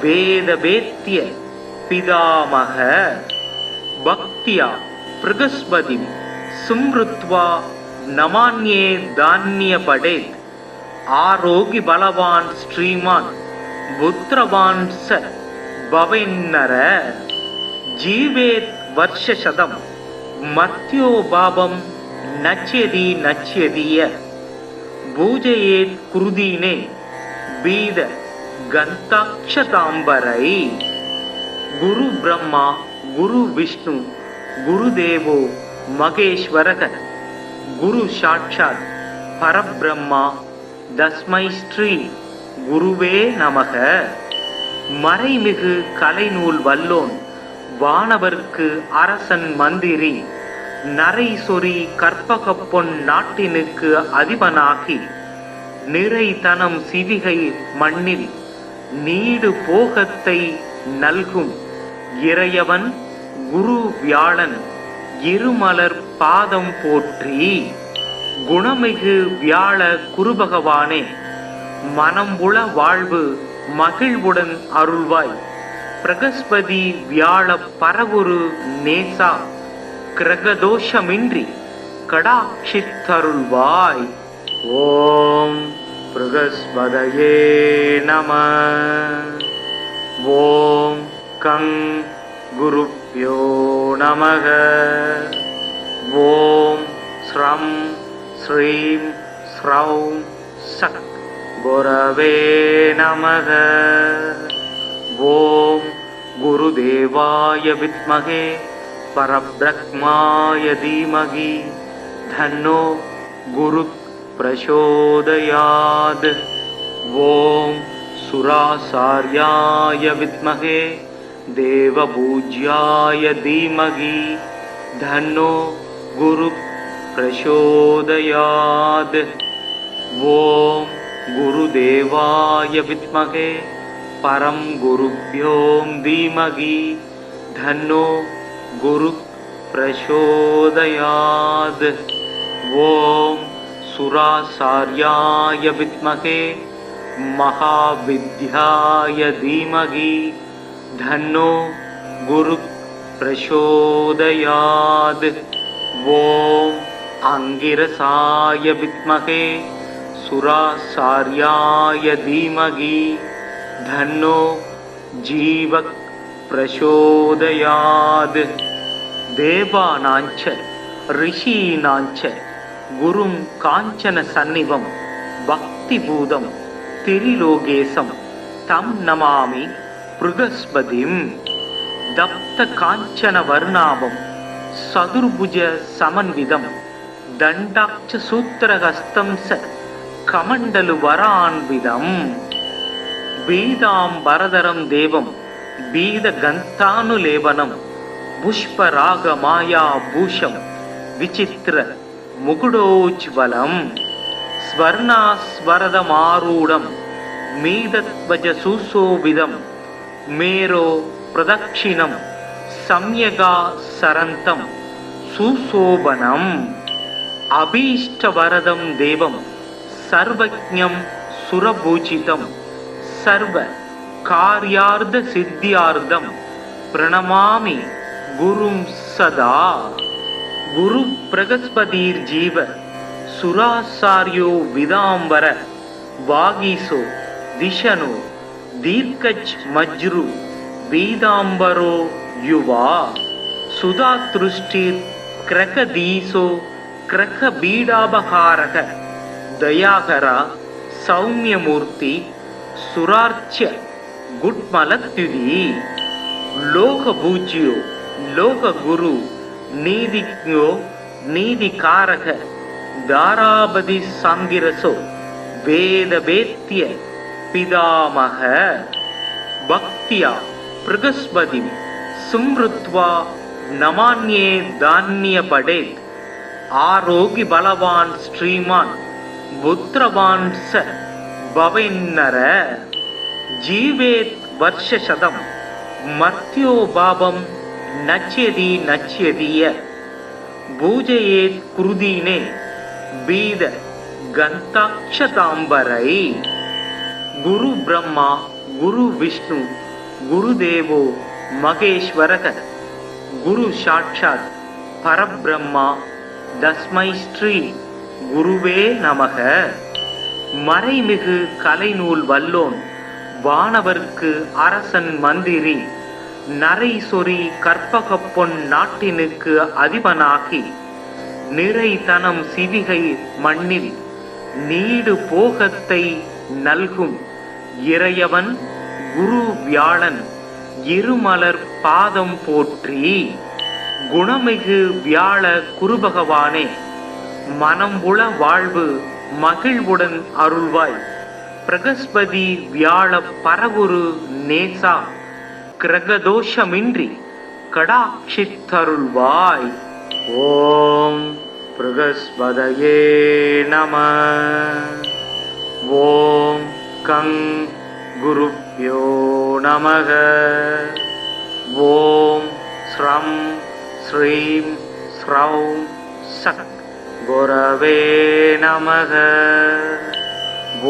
வேதவேத்ய பிதாமக. பக்தியா பிரகஸ்பதிம் சும்ருத்வா நமான்யே தான்ய படேத். ஆரோகி பலவான் ஸ்ரீமான் புத்திரவான் ச பவேன்னர. ஜீவேத் வர்ஷசதம் மத்யோ பாபம் நச்யதி நச்யதிய. பூஜையேத் குருதீனே பீத கந்தாட்சதாம்பரை. குரு பிரம்மா குரு விஷ்ணு குருதேவோ மகேஸ்வரக குரு சாட்சாத் பரபிரம்மா தஸ்மை ஸ்ரீ குருவே நமக. மறைமிகு கலைநூல் வல்லோன் வானவர்க்கு அரசன் மந்திரி நரைசொரி கற்பகப்பொன் நாட்டினுக்கு அதிபனாகி நிறைதனம் சிவிகை மண்ணில் நீடு போகத்தை நல்கும் இறையவன் குரு வியாழன் இருமலர் பாதம் போற்றி. குணமிகு வியாழ குருபகவானே, மனம் உள வாழ்வு மகிழ்வுடன் அருள்வாய். பிரகஸ்பதி வியாழ பரகுரு நேசா, கிரகதோஷமின்றி கடாட்சித்தருள்வாய். ஓம் ப்ருகஸ்பதயே நமः. ஓம் கங் குருப்யோ நமः. ஓம் ஸ்ரம் ஸ்ரீம் ஸ்ரௌம் சக் குரவே நமः. ஓம் குருதேவாய வித்மகே பரப்ரஹ்மாய தீமகி தன்னோ குரு பிரசோதயாத். ஓம் சுராசார்யாய வித்மகே தேவபூஜ்யாய தீமகி தன்னோ குரு பிரசோதயாத். ஓம் குருதேவாய வித்மகே பரம் குருப்யோம் தீமகி தன்னோ குரு பிரசோதயாத். ஓம் சுராசார்யாய வித்மகே மகாவித்யாய தீமகி தன்னோ குரு பிரசோதயாத். ஓம் அங்கிரசாய வித்மகே சுராசார்யாய தீமகி தன்னோ ஜீவ பிரசோதயாத். தேவானாஞ்ச ரிஷீனாஞ்ச குரும் காஞ்சன சந்நிவம் பக்திபூதம் திரிலோகேசம் தம் நமாமி ப்ருகஸ்பதிம். தப்த காஞ்சன வர்ணாபம் சதுர்புஜ சமன்விதம் தண்டாட்ச சூத்திரஹஸ்தம் ச கமண்டலு வரான்விதம். பீதாம்பரதரம் தேவம் பீத கந்தானுலேபனம் புஷ்பராக மாயா பூஷம் விசித்திர முகுடோஜ்வலம். ஸ்வர்ணாஸ்வரதமாரூடம் மீதத்வஜ சுசோபிதம் மேரோ பிரதக்ஷிணம் சம்யகா சரந்தம் சுசோபனம். அபீஷ்டவரதம் தேவம் சர்வஜ்ஞம் சுரபூஜிதம் சர்வ கார்யார்த்த சித்தியார்த்தம் பிரணமாமி குரும் சதா. குரு பிரகஸ்பதீர் ஜீவ சுராசார்யோ விதாம்பர வாகீசோ திஷனோ தீர்க்கஜ் மஜ்ரு பீதாம்பரோ யுவா சுதாத்ருஷ்டிர் கிரகதீசோ கிரக பீடாபகாரக தயாகரா சௌமியமூர்த்தி சுரார்ச்சிய குட்மலத்யுதி. லோகபூஜ்யோ லோககுரு நீதிஜ்ஞோ நீதிகாரக தாராபதி சாங்கிரசோ வேதவேத்ய பிதாமக. பக்தியா ப்ருகஸ்பதி சும்ருத்வா நமான்யே தான்ய படேத். ஆரோகி பலவான் ஸ்ரீமான் புத்திரவான் ச பவேன்னர. ஜீவேத் வர்ஷசதம் மர்த்யோ பாபம் நச்யதி நச்யதிய. பூஜயேத் குருதீனே பீத கந்தாட்சதாம்பரை. குரு பிரம்மா குரு விஷ்ணு குருதேவோ மகேஸ்வரக குரு சாட்சாத் பரபிரம்மா தஸ்மை ஸ்ரீ குருவே நமக. மறைமிகு கலைநூல் வல்லோன் வானவர்க்கு அரசன் மந்திரி நரை சொறி கற்பக பொன் நாட்டினுக்கு அதிபனாகி நிறைதனம் சிவிகை மண்ணில் நீடு போகத்தை நல்கும் இறையவன் குரு வியாழன் இருமலர் பாதம் போற்றி. குணமிகு வியாழ குருபகவானே மனம்புல வாழ்வு மகிழ்வுடன் அருள்வாய். பிரகஸ்பதி வியாழ பரவுரு நேசா கிரகதோஷமின்றி கடாட்சித்தருள்வாய். ஓம் ப்ருகஸ்பதயே நமः. ஓம் கங் குருப்யோ நமः. ஓம் ஸ்ரம் ஸ்ரீம் ஸ்ரௌம் சக் குரவே நமः.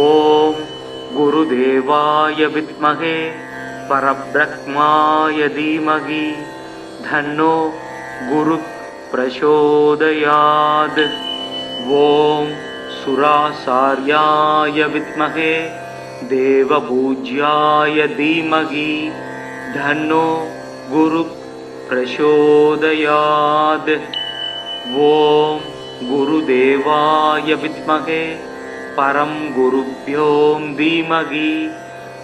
ஓம் குருதேவாய வித்மகே பரப்ரஹ்மாய தீமகி தன்னோ குரு பிரசோதயாத். ஓம் सुरासार्याय विद्महे देवपूज्याय धीमहि धन्नो गुरु प्रचोदयात्। ओम गुरुदेवाय विद्महे परम गुरुभ्यो धीमहि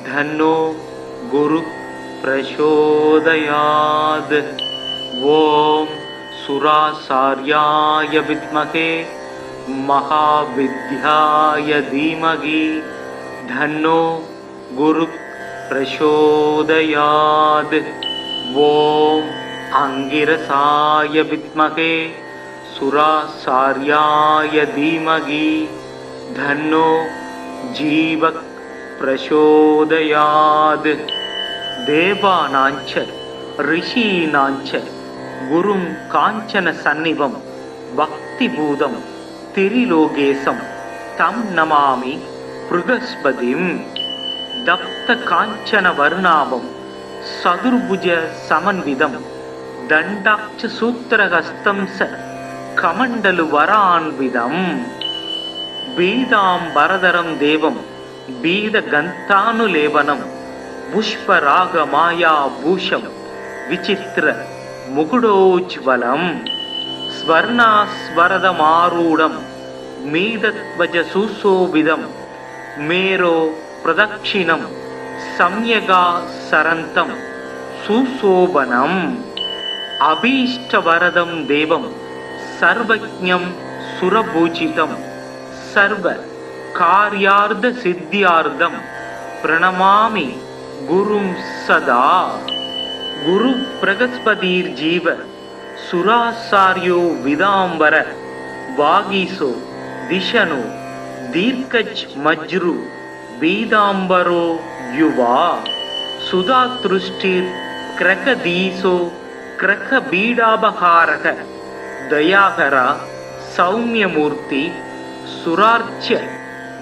धन्नो गुरु प्रचोदयात्। ओम सुरासार्याय विद्महे महाविद्याय धीमहि धन्नो गुरु प्रचोदयात्। ओम अंगिरसाय विद्महे सुरासार्याय धीमहि धन्नो जीव प्रचोदयात्। देवानांच ऋषीणांच गुरुं कांचन सन्निभं भक्तिभूतं त्रिलोकेशं तं नमामि बृहस्पतिं। दप्त कांचन वर्णाभं सदुर्भुज समन्वितं दण्डाक्ष सूत्रहस्तं स कमण्डलु वरान्वितं। बीदाम्बरधरं देवं बीदगन्तानुलेपनं पुष्परागमायाभूषं विचित्र मुकुटोज्ज्वलं स्वर्णास्वरदमारूढं मीदध्वज सुशोभितं मेरो प्रदक्षिणं सम्यगा सरन्तं सुशोभनम्। अभीष्टवरदं देवं सर्वज्ञं सुरपूजितं सर्व कार्यार्थसिद्ध्यार्थं प्रणमामि गुरुं सदा। गुरु बृहस्पतिर्जीव सुरासार्यो विदाम्बर वागीसो दिशनो दीर्घज मज्रु बीदाम्बरो युवा सुधातृष्टिर् क्रकदीसो क्रकबीडापहारक दयाकरा सौम्यमूर्ति सुरार्च्य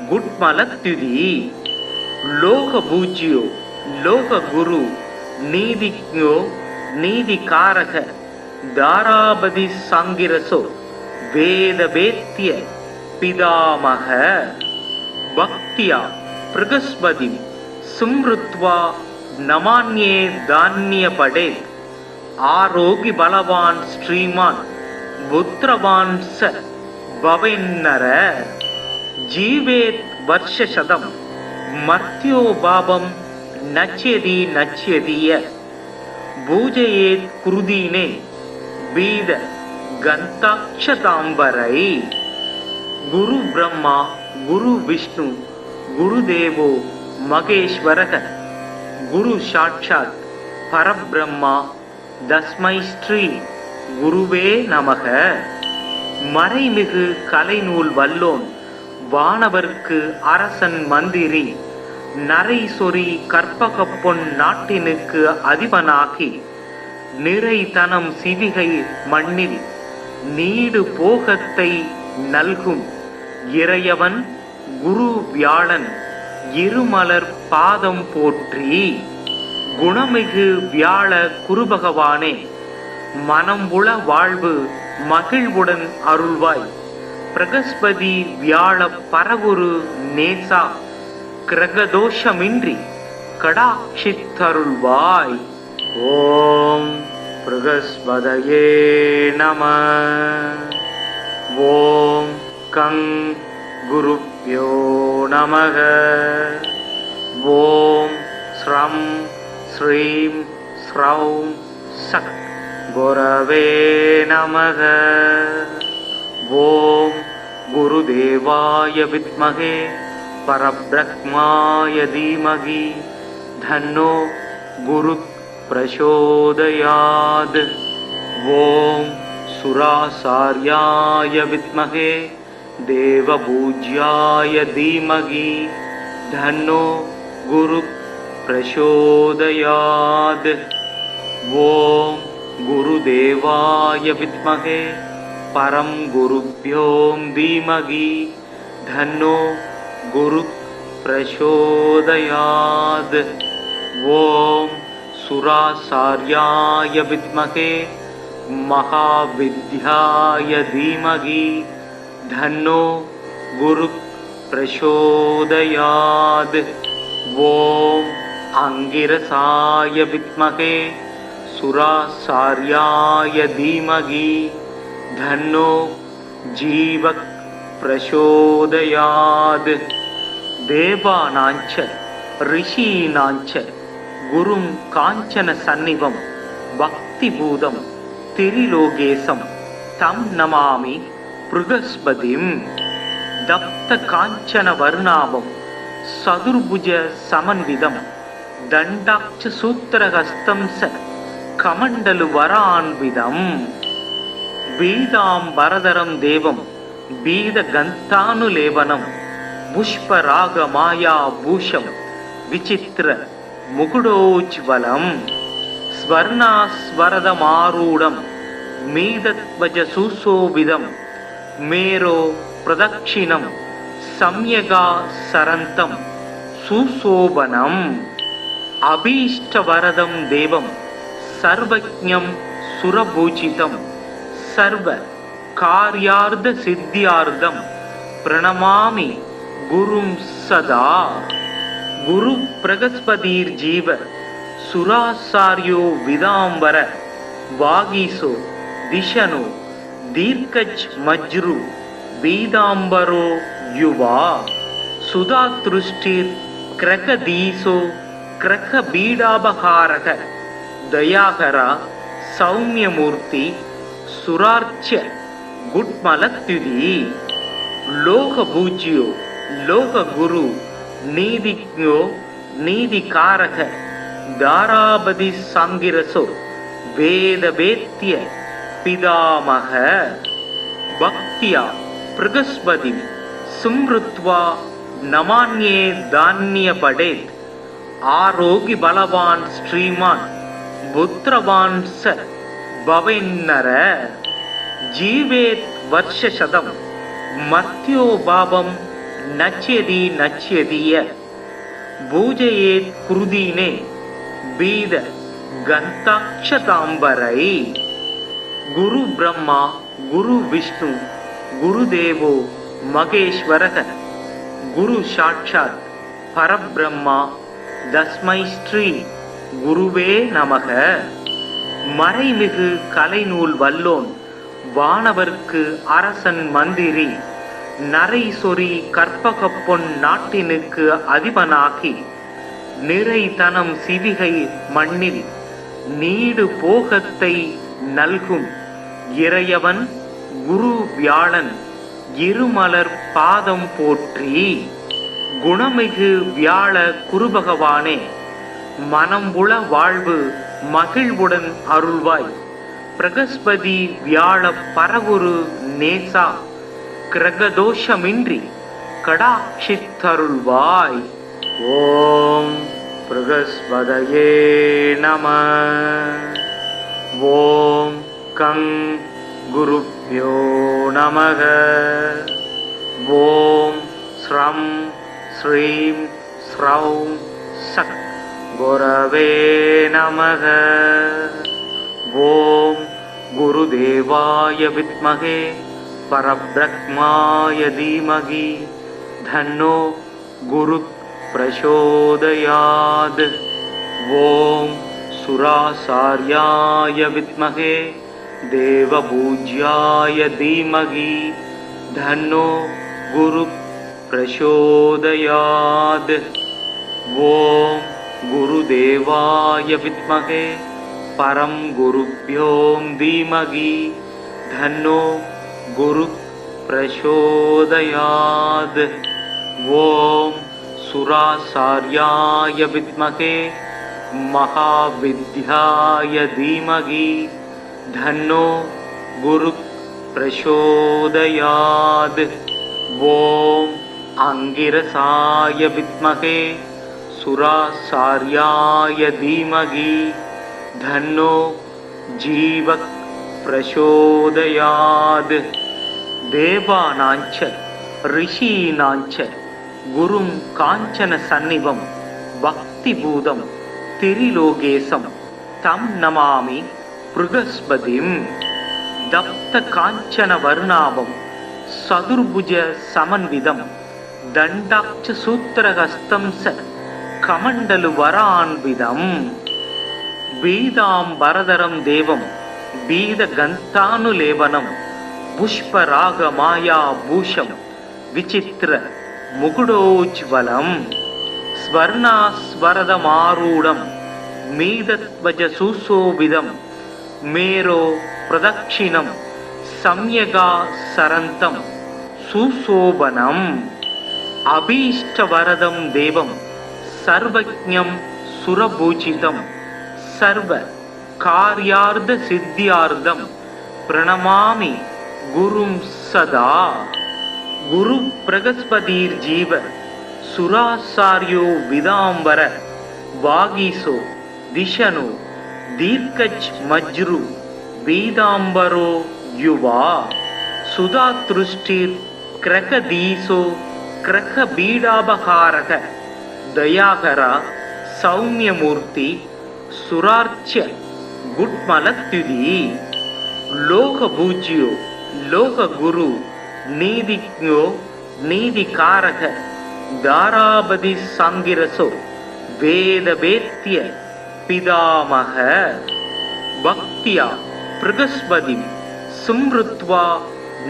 गुड्मलत्युदी। लोकपूज्यो लोकगुरु नीतिज्ञो नीतिकारक दारापति सांगिरसो वेदवेत्य पितामह। भक्त्या बृहस्पतिं स्मृत्वा नमान्ये धान्यपडे आरोग्य बलवान् श्रीमान् पुत्रवान् स भवेन्नर। जीवेत् वर्षशतं मर्त्यो भावं नश्यति नश्यति य पूजयेत् कुरुदीने बीद गन्ताक्षताम्बरै। गुरु ब्रह्मा गुरु विष्णु गुरुदेवो महेश्वरः गुरु साक्षात् परब्रह्मा तस्मै श्री गुरुवे नमः। மறைமிகு கலைநூல் வல்லோன் வானவர்க்கு அரசன் மந்திரி நரை சொறி கற்பகப்பொன் நாட்டினுக்கு அதிபனாகி நிறைதனம் சிவிகை மண்ணில் நீடு போகத்தை நல்கும் இறையவன் குரு வியாழன் இருமலர் பாதம் போற்றி। குணமிகு வியாழ குருபகவானே மனம் உள வாழ்வு மகிழ்வுடன் அருள்வாய்। பிரகஸ்பதி வியாழ பரகுரு நேசா கிரகதோஷமின்றி கடாட்சித்தருள்வாய்। ஓம் பிரகஸ்பதயே நம। ஓம் கங் குருப்யோ நமக। ஓம் ஸ்ரம் ஸ்ரீம் ஸ்ரௌம் சக் குரவே நமக। ஓம் குருதேவாய வித்மகே பரப்ரஹ்மாய தீமகி தன்னோ குரு பிரசோதயாத்। ஓம் சுராசார்யாய வித்மகே தேவபூஜ்யாய தீமகி தன்னோ குரு பிரசோதயாத்। ஓம் गुरुदेवाय विद्महे परम गुरुभ्यो धीमहि धन्नो गुरु प्रचोदयात्। ओम सुरासार्याय विद्महे महाविद्याय धीमहि धन्नो குரு பிரசோதயாத். ஓம் அங்கிரசாய வித்மகே சுராசார்யாய தீமகி தன்னோ ஜீவக் பிரசோதயாத். தேவானாஞ்ச ரிஷீனாஞ்ச குரும் காஞ்சன சந்நிவம் பக்திபூதம் திரிலோகேசம் தம் நமாமி ப்ருகஸ்பதிம். தப்த காஞ்சன வர்ணாபம் சதுர்புஜ சமன்விதம் தண்டாட்ச சூத்திரஹஸ்தம் ச கமண்டலு வரான்விதம். பீதாம்பரதரம் தேவம் பீத கந்தானுலேவனம் புஷ்பராக மாயா பூஷம் விசித்திர முகுடோஜ்வலம். ஸ்வர்ணாஸ்வரதமாரூடம் மீதத்வஜ சுசோபிதம் மேரோ பிரதக்ஷிணம் சம்யகா சரந்தம் சுசோபனம். அபீஷ்டவரதம் தேவம் சர்வஜ்ஞம் சுரபூஜிதம் சர்வ கார்யார்த்த சித்தியார்த்தம் பிரணமாமி குரும் சதா. குரு பிரகஸ்பதிர் ஜீவ சுராசார்யோ விதாம்பர வாகீசோ திஷனோ தீர்க்கஜ் மஜ்ரு பீதாம்பரோ யுவா. சுதாத்ருஷ்டிர் கிரகதீசோ கிரக பீடாபகாரக தயாகரா சௌமியமூர்த்தி சுரார்ச்சிய குட்மலத்யுதி. லோகபூஜ்யோ லோககுரு நீதிஜ்ஞோ நீதிகாரக தாராபதி சாங்கிரசோ வேதவேத்ய பிதாமக. பக்தியா ப்ருகஸ்பதி சும்ருத்வா நமான்யே தான்ய படேத். ஆரோகி பலவான் ஸ்ரீமான் புத்திரவான் ச பவேன்னர. ஜீவேத் வர்ஷசதம் மர்த்யோ பாவம் நச்யதி நச்யதிய. பூஜயேத் குருதீனே பீத கந்தாட்சதாம்பரை. குரு பிரம்மா குரு விஷ்ணு குருதேவோ மகேஸ்வரக குரு சாட்சாத் பரபிரம்மா தஸ்மை ஸ்ரீ குருவே நமக. மறைமிகு கலைநூல் வல்லோன் வானவர்க்கு அரசன் மந்திரி நரை சொறி கற்பக பொன் நாட்டினுக்கு அதிபனாகி நிறைதனம் சிவிகை மண்ணில் நீடு போகத்தை நல்கும் இறையவன் குரு வியாழன் இருமலர் பாதம் போற்றி. குணமிகு வியாழ குருபகவானே மனம்புல வாழ்வு மகிழ்வுடன் அருள்வாய். பிரகஸ்பதி வியாழ பரகுரு நேசா கிரகதோஷமின்றி கடாட்சித்தருள்வாய். ஓம் பிரகஸ்பதயே நம. ஓம் கங் குருப்யோ நமக. ஓம் ஸ்ரம் ஸ்ரீம் ஸ்ரௌம் சக் குரவே நமக. ஓம் குருதேவாய வித்மகே பரப்ரஹ்மாய தீமகி தன்னோ குரு பிரசோதயாத். ஓம் சுராசார்யாய வித்மகே தேவபூஜ்யாய தீமகி தன்னோ குரு பிரசோதயாத். ஓம் குருதேவாய வித்மகே பரம் குருப்யோம் தீமகி தன்னோ குரு பிரசோதயாத். ஓம் சுராசார்யாய வித்மகே மகாவித்யாய தீமகி தன்னோ குரு பிரசோதயாத். ஓம் அங்கிரசாய வித்மகே சுராசார்யாய தீமகி தன்னோ ஜீவக் பிரசோதயாத். தேவானாஞ்ச ரிஷீனாஞ்ச குரும் காஞ்சன சந்நிவம் பக்திபூதம் திரிலோகேசம் தம் நமாமி ப்ருகஸ்பதிம். தப்த காஞ்சன வர்ணாபம் சதுர்புஜ சமன்விதம் தண்டாட்ச சூத்திரஹஸ்தம் ச கமண்டலு வரான்விதம் பீதாம்பரதரம் தேவம் பீத கந்தானுலேபனம் புஷ்பராக மாயா பூஷம் விசித்திர முகுடோஜ்வலம் ஸ்வர்ணாஸ்வரதமாரூடம் மீதத்வஜ சுசோபிதம் மேரோ பிரதக்ஷிணம் சம்யகா சரந்தம் சுசோபனம் அபீஷ்டவரதம் தேவம் சர்வஜ்ஞம் சுரபூஜிதம் சர்வ கார்யார்த்த சித்தியார்த்தம் பிரணமாமி குரும் சதா. குரு பிரகஸ்பதீர் ஜீவ சுராசார்யோ விதாம்பர வாகீசோ திஷனு தீர்க்கஜ் மஜ்ரு பீதாம்பரோ யுவா சுதாத்ருஷ்டிர் கிரகதீசோ கிரக பீடாபகாரக தயாகரா சௌமியமூர்த்தி சுரார்ச்சிய குட்மலத்யுதி லோகபூஜ்யோ லோககுரு நீதிஜ்ஞோ நீதிகாரக தாராபதி சாங்கிரசோ வேதவேத்ய பிதாமக பக்தியா பிரகஸ்பதி சும்ருத்வா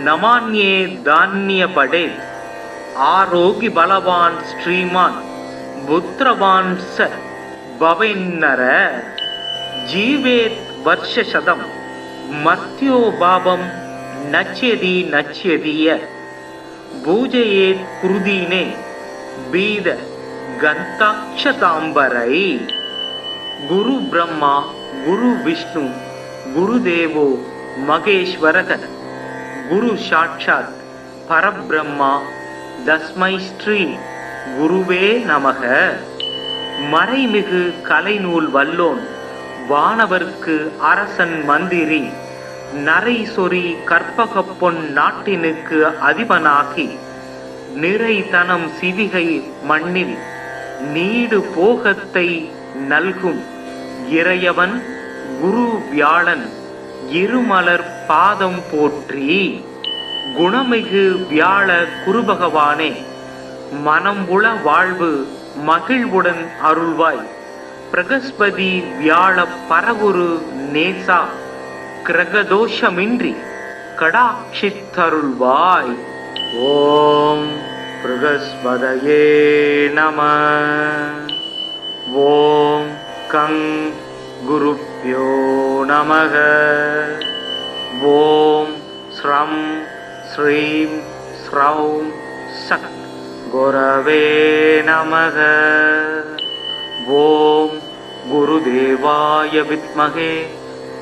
நமான்யே தான்யபடே ஆரோகி பலவான் ஸ்ரீமான் புத்திரவான் ச பவென்னர ஜீவேத் வர்ஷசதம் மர்த்யோ பாபம் நச்யதி நச்யதிய பூஜயேத் குருதீனே பீத கந்தாட்சதாம்பரை. குரு பிரம்மா குரு விஷ்ணு குருதேவோ மகேஸ்வரக குரு சாட்சாத் பரபிரம்மா தஸ்மை ஸ்ரீ குருவே நமக. மறைமிகு கலைநூல் வல்லோன் வானவர்க்கு அரசன் மந்திரி நரை சொறி கற்பக பொன் நாட்டினுக்கு அதிபனாகி நிறைதனம் சிவிகை மண்ணில் நீடு போகத்தை நல்கும் இறையவன் குரு வியாழன் இருமலர் பாதம் போற்றி. குணமிகு வியாழ குருபகவானே மனம்புல வாழ்வு மகிழ்வுடன் அருள்வாய். பிரகஸ்பதி வியாழ பரகுரு நேசா கிரகதோஷமின்றி கடாட்சித்தருள்வாய். ஓம் பிரகஸ்பதயே நம. ஓம் கங் குருப்யோ நமக. ஓம் ஸ்ரம் ஸ்ரீம் ஸ்ரௌம் சக் குரவே நமக. ஓம் குருதேவாய வித்மகே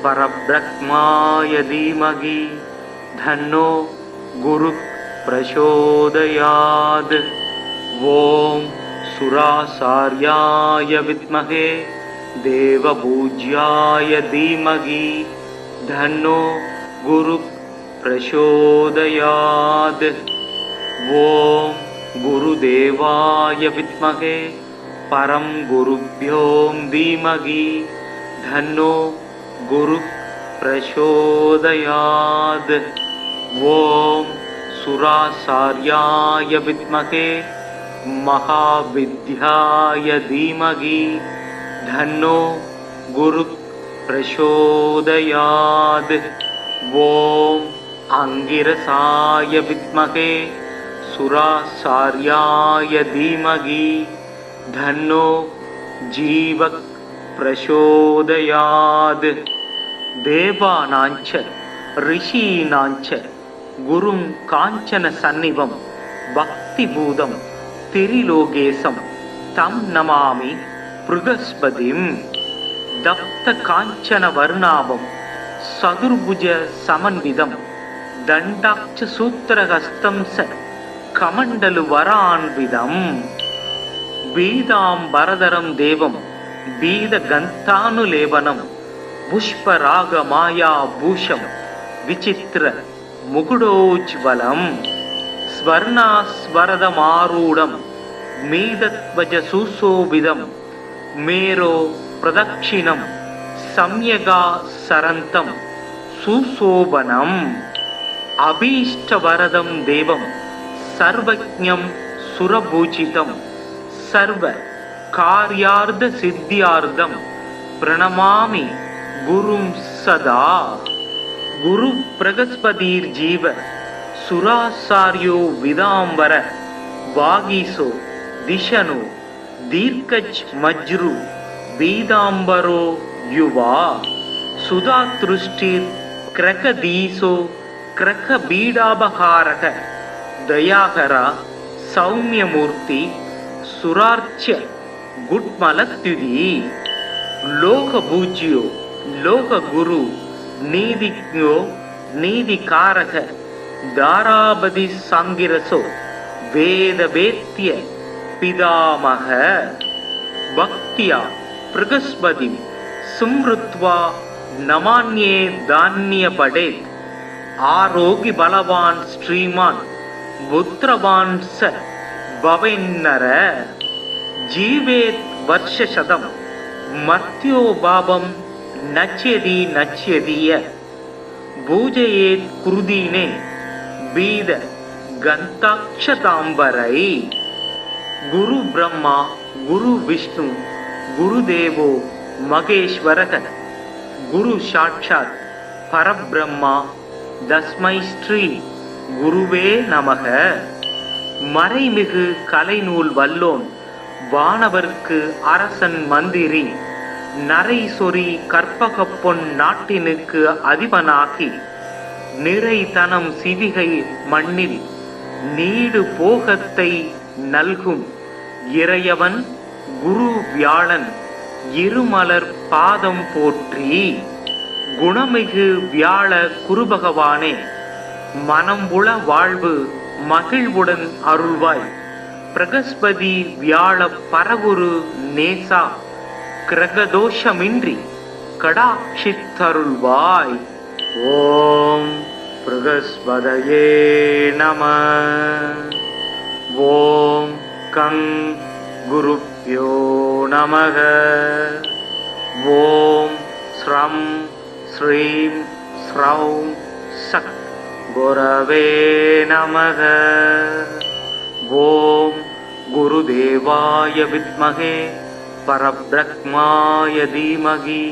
பரப்ரஹ்மாய தீமகி தன்னோ குரு பிரசோதயாத். ஓம் சுராசார்யாய வித்மகே தேவபூஜ்யாய தீமகி தன்னோ குரு பிரசோதயாத். ஓம் குருதேவாய வித்மகே பரம் குருப்யோம் தீமகி தன்னோ குரு பிரசோதயாத். ஓம் சுராசார்யாய வித்மகே மகாவித்யாய தீமகி தன்னோ குரு பிரசோதயாத். ஓம் அங்கிரசாய வித்மகே சுராசார்யாய தீமகி தன்னோ ஜீவக் பிரசோதயாத். தேவானாஞ்ச ரிஷீனாஞ்ச குரும் காஞ்சன சந்நிவம் பக்திபூதம் திரிலோகேசம் தம் நமாமி ப்ருகஸ்பதிம். தப்த காஞ்சன வர்ணாபம் சதுர்புஜ சமன்விதம் தண்டாட்ச சூத்திரஹஸ்தம் ச கமண்டலு வரான்விதம் பீதாம்பரதரம் தேவம் பீத கந்தானுலேபனம் புஷ்பராக மாயா பூஷம் விசித்திர முகுடோஜ்வலம் ஸ்வர்ணாஸ்வரதமாரூடம் மீதத்வஜ சுசோபிதம் மேரோ பிரதக்ஷிணம் சம்யகா சரந்தம் சுசோபனம் अभीष्टवरदं देवं सर्वज्ञं सुरपूजितं सर्व कार्यार्थसिद्ध्यार्थं प्रणमामि गुरुं सदा। गुरु बृहस्पतिर्जीव सुराचार्यो विदाम्बर वागीसो दिशनु दीर्घज मज्रु पीताम्बरो युवा सुधातृष्टिर क्रकदीसो क्रकबीडापहारक दयाकरा सौम्यमूर्ति सुरार्च्य गुड्मलत्युदी लोकपूज्यो लोकगुरु नीतिज्ञो नीतिकारक दारापति सांगिरसो वेदवेत्य पितामह भक्त्या बृहस्पतिं स्मृत्वा नमान्ये धान्य पडेत् आरोग्य बलवान श्रीमान पुत्रवान स भवेन्नर जीवेत् वर्षशतं मर्त्यो भावं नच्यति नच्यतीय पूजयेत् कुरुदीने बीद गन्ताक्षताम्बरै गुरु ब्रह्मा गुरु विष्णु गुरुदेवो महेश्वरः गुरु साक्षात् परब्रह्मा तस्मै श्री गुरुवे நமக. மறைமிகு கலைநூல் வல்லோன் வானவர்க்கு அரசன் மந்திரி நரை சொறி கற்பகப்பொன் நாட்டினுக்கு அதிபனாகி நிறைதனம் சிவிகை மண்ணில் நீடு போகத்தை நல்கும் இறையவன் குரு வியாழன் இருமலர் பாதம் போற்றி. குணமிகு வியாழ குருபகவானே மனம்புல வாழ்வு மகிழ்வுடன் அருள்வாய். பிரகஸ்பதி வியாழ பரகுரு நேசா கிரகதோஷமின்றி கடாட்சித்தருள்வாய். ஓம் பிரகஸ்பதயே நம. ஓம் கங் குருப்யோ நமக. ஓம் ஸ்ரம் ஸ்ரீம் ஸ்ரௌம் சக் குரவே நமக. ஓம் குருதேவாய வித்மகே परब्रह्माय धीमहि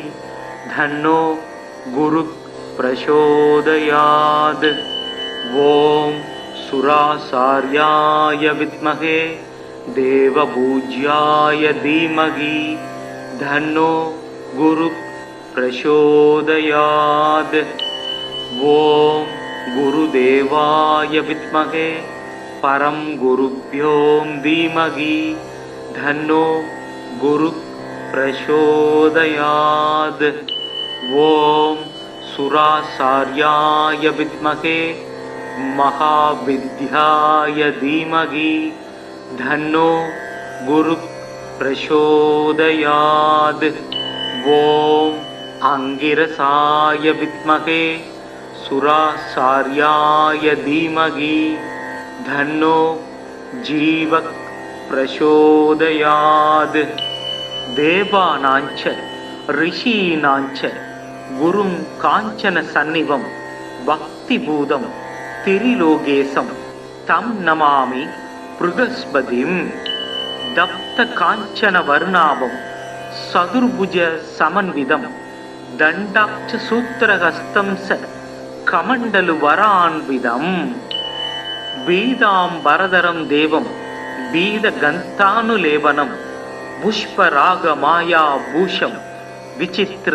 धन्नो गुरु प्रचोदयात्. ओम सुराचार्याय विद्महे देवपूज्याय धीमहि धन्नो गुरु प्रचोदयात्. ओम गुरुदेवाय विद्महे परम गुरुभ्यो धीमहि धन्नो गुरु प्रचोदयात्. ओम सुराचार्याय विद्महे महाविद्याय धीमहि धन्नो गुरु प्रचोदयात्. ओम अंगिरसाय विद्महे सुराचार्याय धीमहि धन्नो जीव प्रचोदयात्. देवानांच ऋषीणांच गुरुं कांचन सन्निवं भक्तिभूतं त्रिलोकेशं तं नमामि बृहस्पतिं. दप्त कांचन वर्णाभं सदुर्भुज समन्वितं दण्डाक्ष सूत्रहस्तं स कमण्डलु वरान्वितं. बीदाम्बरधरं देवं बीदगन्तानुलेपनं पुष्परागमायाभूषं विचित्र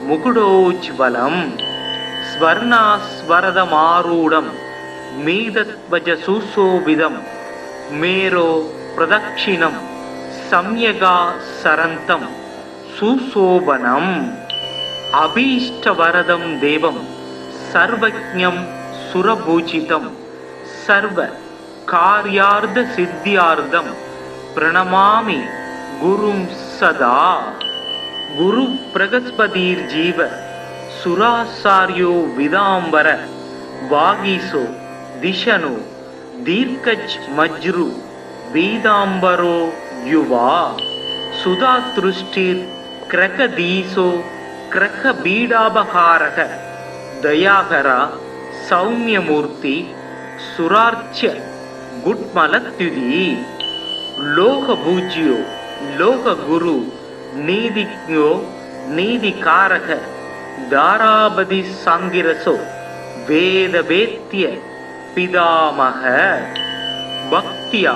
मुकुटोज्ज्वलं. स्वर्णास्वरदमारूढं मीदध्वज सुशोभितं मेरो प्रदक्षिणं सम्यगा सरन्तं सुशोभनम्. अभीष्टवरदं देवं सर्वज्ञं सुरपूजितं सर्व कार्यार्थसिद्ध्यार्थं प्रणमामि गुरुं सदा. गुरु बृहस्पतिर्जीव सुराचार्यो विदाम्बर वागीसो दिशनु दीर्घज मज्रु पीताम्बरो युवा सुधातृष्टिर क्रकदीसो क्रकबीडापहारक दयाकरा सौम्यमूर्ति सुरार्च्य गुट्मलत्युदी लोकपूज्यो लोकगुरु नीतिज्ञो नीतिकारक दाराबदि सांगिरसो वेदवेत्य पितामह भक्त्या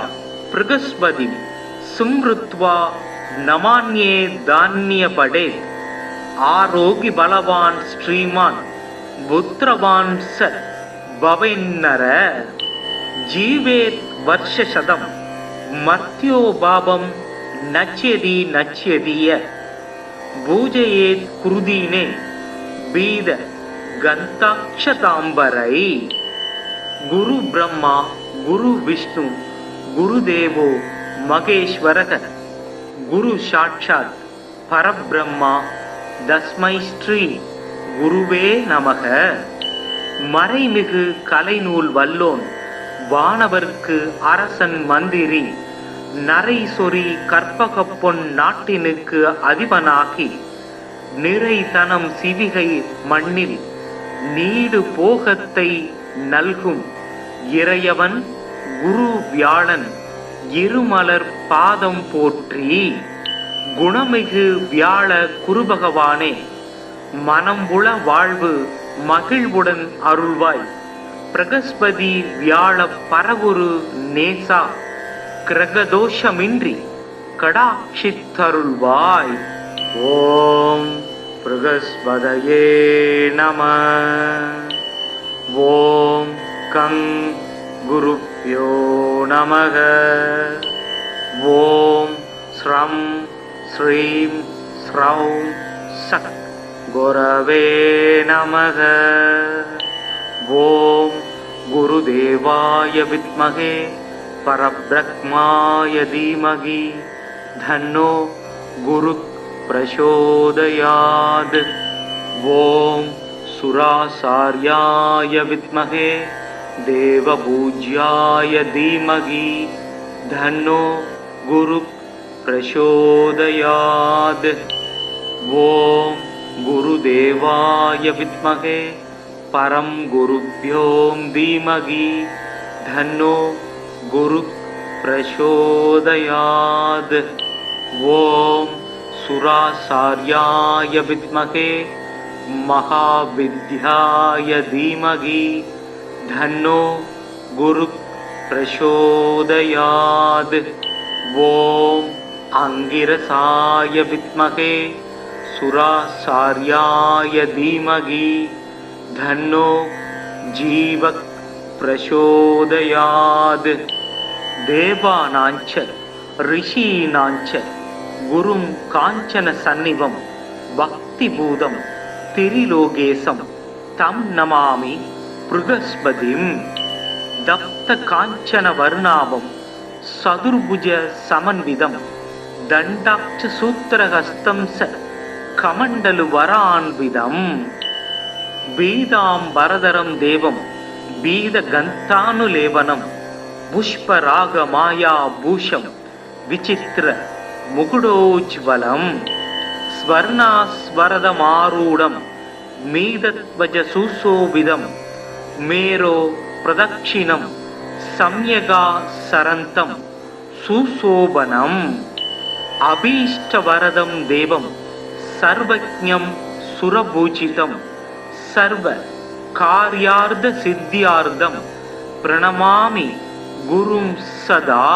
प्रगस्पति सुमृत्वा नमान्ये धान्य पडे आरोग्य बलवान श्रीमान पुत्रवान स भवेन्नर जीवेत् वर्षशतम मर्त्यो पापम नच्यति नच्यतीय पूजयेत् कुरुदीने बीद गन्ताक्षतांबरै गुरु ब्रह्मा गुरु विष्णु गुरुदेवो महेश्वरः गुरु साक्षात् परब्रह्मा तस्मै श्री குருவே நமக. மறைமிகு கலைநூல் வல்லோன் வானவர்க்கு அரசன் மந்திரி நரைசொரி கற்பகப்பொன் நாட்டினுக்கு அதிபனாகி நிறைதனம் சிவிகை மண்ணில் நீடு போகத்தை நல்கும் இறையவன் குரு வியாழன் இருமலர் பாதம் போற்றி. குணமிகு வியாழ குருபகவானே, மனம்புல வாழ்வு மகிழ்வுடன் அருள்வாய். பிரகஸ்பதி வியாழ பரகுரு நேசா கிரகதோஷமின்றி கடாட்சித்தருள்வாய். ஓம் பிரகஸ்பதயே நம. ஓம் கங் குருப்யோ நமக. ஓம் ஸ்ரம் ஸ்ரீம் ஸ்ரௌம் சக் குரவே நமக. ஓம் குருதேவாய வித்மகே பரப்ரஹ்மாய தீமகி தன்னோ குரு பிரசோதயாத். ஓம் சுராசார்யாய வித்மகே தேவபூஜ்யாய தீமகி தன்னோ குரு பிரசோதயாத். ஓம் गुरुदेवाय विद्महे परम गुरुभ्यों धीमहि धन्नो गुरु प्रचोदयात्. ओम सुरासार्याय विद्महे महाविद्याय धीमहि धन्नो गुरु प्रचोदयात्. ओम अंगिरसाय विद्महे सुरासार्याय धीमहि धन्नो जीव प्रचोदयात्. देवानांच ऋषीणांच गुरुं कांचन सन्निवं भक्तिभूतं त्रिलोकेशं तं नमामि बृहस्पतिं. दप्त कांचन वर्णाभं सदुर्भुज समन्वितं दण्डाक्ष सूत्रहस्तं स कमंडलु वरान्विदम्. बीदांबरधरं देवं बीदगन्तानुलेपनं पुष्परागमायाभूषं विचित्र मुकुटोज्ज्वलं स्वर्णास्वरदमारूढं मीदध्वजसुशोभितं मेरो प्रदक्षिणं सम्यगा सरन्तं सुशोभनम्. अभीष्टवरदं देवं सर्वज्ञं सुरपूजितं सर्व कार्यार्थ सिद्ध्यार्थं प्रणमामि गुरुं सदा.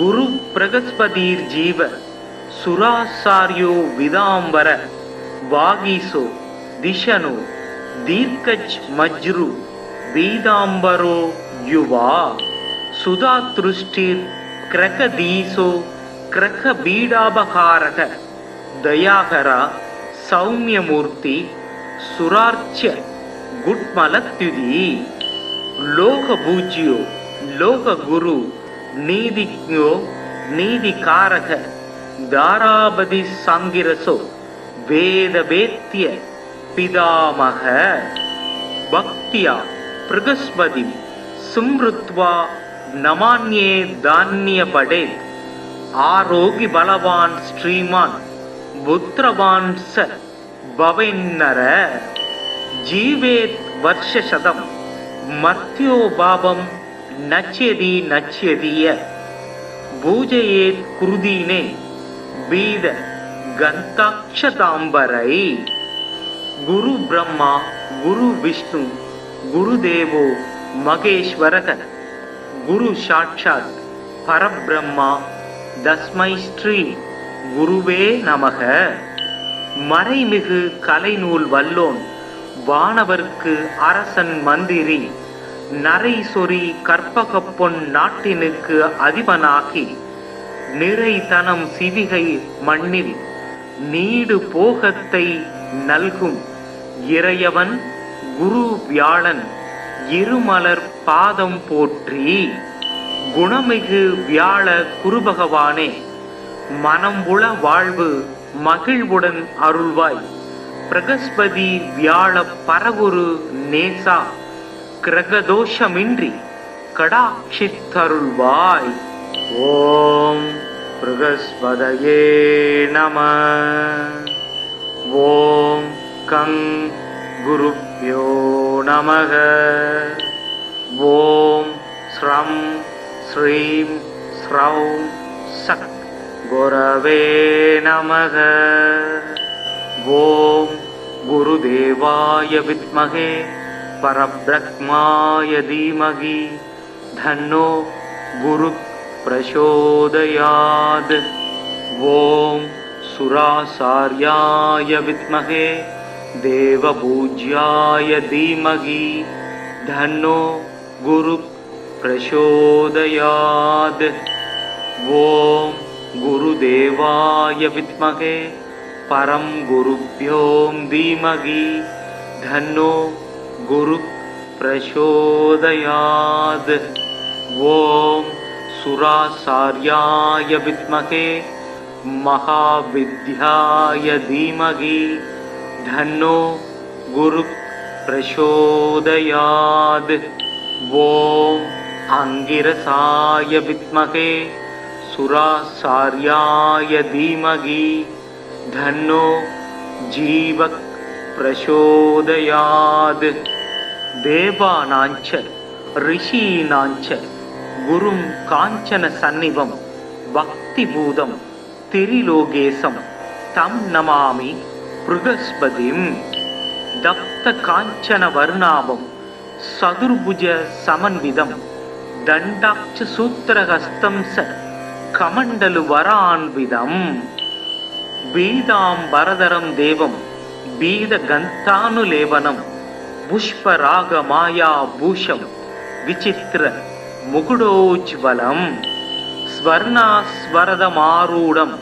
गुरु बृहस्पतिर्जीव सुरासार्यो विदांबर वागीसो दिशनो दीर्घज मज्रु बीदांबरो युवा सुधातृष्टिर क्रकदीसो क्रकबीडाबकारक दयाकरा सौम्यमूर्ति सुरार्च्य गुट्मलत्युदी लोकपूज्यो लोकगुरु नीतिज्ञो नीतिकारक दाराबदि सांगिरसो वेदवेत्य पितामह भक्त्या प्रगस्पति सुमृत्वा नमान्ये धान्य पडे आरोग्य बलवान श्रीमान पुत्रवान स भवेन्नर जीवेत् வருஷசதம் மர்த்தியோ பாபம் நச்யதி நச்யதிய பூஜையேத் குருதீனே பீத கந்தாக்ஷதாம்பரை. குரு பிரம்மா குரு விஷ்ணு குருதேவோ மகேஸ்வரக குரு சாட்சாத் பரபிரம்மா தஸ்மை ஸ்ரீ குருவே நமக. மறைமிகு கலைநூல் வல்லோன் வானவர்க்கு அரசன் மந்திரி நரை சொறி கற்பக பொன் நாட்டினுக்கு அதிபனாகி நிறைதனம் சிவிகை மண்ணில் நீடு போகத்தை நல்கும் இறையவன் குரு வியாழன் இருமலர் பாதம் போற்றி. குணமிகு வியாழ குருபகவானே மனம் உள வாழ்வு மகிழ்வுடன் அருள்வாய். பிரகஸ்பதி வியாழ பரகுரு நேசா கிரகதோஷமின்றி கடாட்சித்தருள்வாய். ஓம் பிரகஸ்பதயே நம. ஓம் கங் குருப்யோ நமக. ஓம் ஸ்ரம் ஸ்ரீம் ஸ்ரௌம் சக் குரவே நமக. ஓம் குருதேவாய வித்மகே பரப்ரத்மாய தீமகி தன்னோ குரு பிரசோதயாத். ஓம் சுராசார்யாய வித்மகே தேவபூஜ்யாய தீமகி தன்னோ குரு பிரசோதயாத். ஓம் குருதேவாய வித்மகே பரம் குருப்யோம் தீமகி தன்னோ குரு பிரசோதயாத். ஓம் சுராசார்யாய வித்மகே மகாவித்யாய தீமகி தன்னோ குரு பிரசோதயாத். ஓம் அங்கிரசாய வித்மகே சுராசார்யாய தீமகி தன்னோ ஜீவ பிரசோதயாத். தேவானாஞ்ச ரிஷீனாஞ்ச குரும் காஞ்சன சந்நிவம் பக்திபூதம் திரிலோகேசம் தம் நமாமி ப்ருகஸ்பதிம். தப்த காஞ்சன வர்ணாபம் சதுர்புஜ சமன்விதம் தண்டாட்ச சூத்திரஹஸ்தம் ச கமண்டலு வரான்விதம். பீதாம்பரதரம் தேவம் பீத கந்தானுலேவனம் புஷ்பராக மாயா பூஷம் விசித்திர முகுடோஜ்வலம். ஸ்வர்ணாஸ்வரதமாரூடம்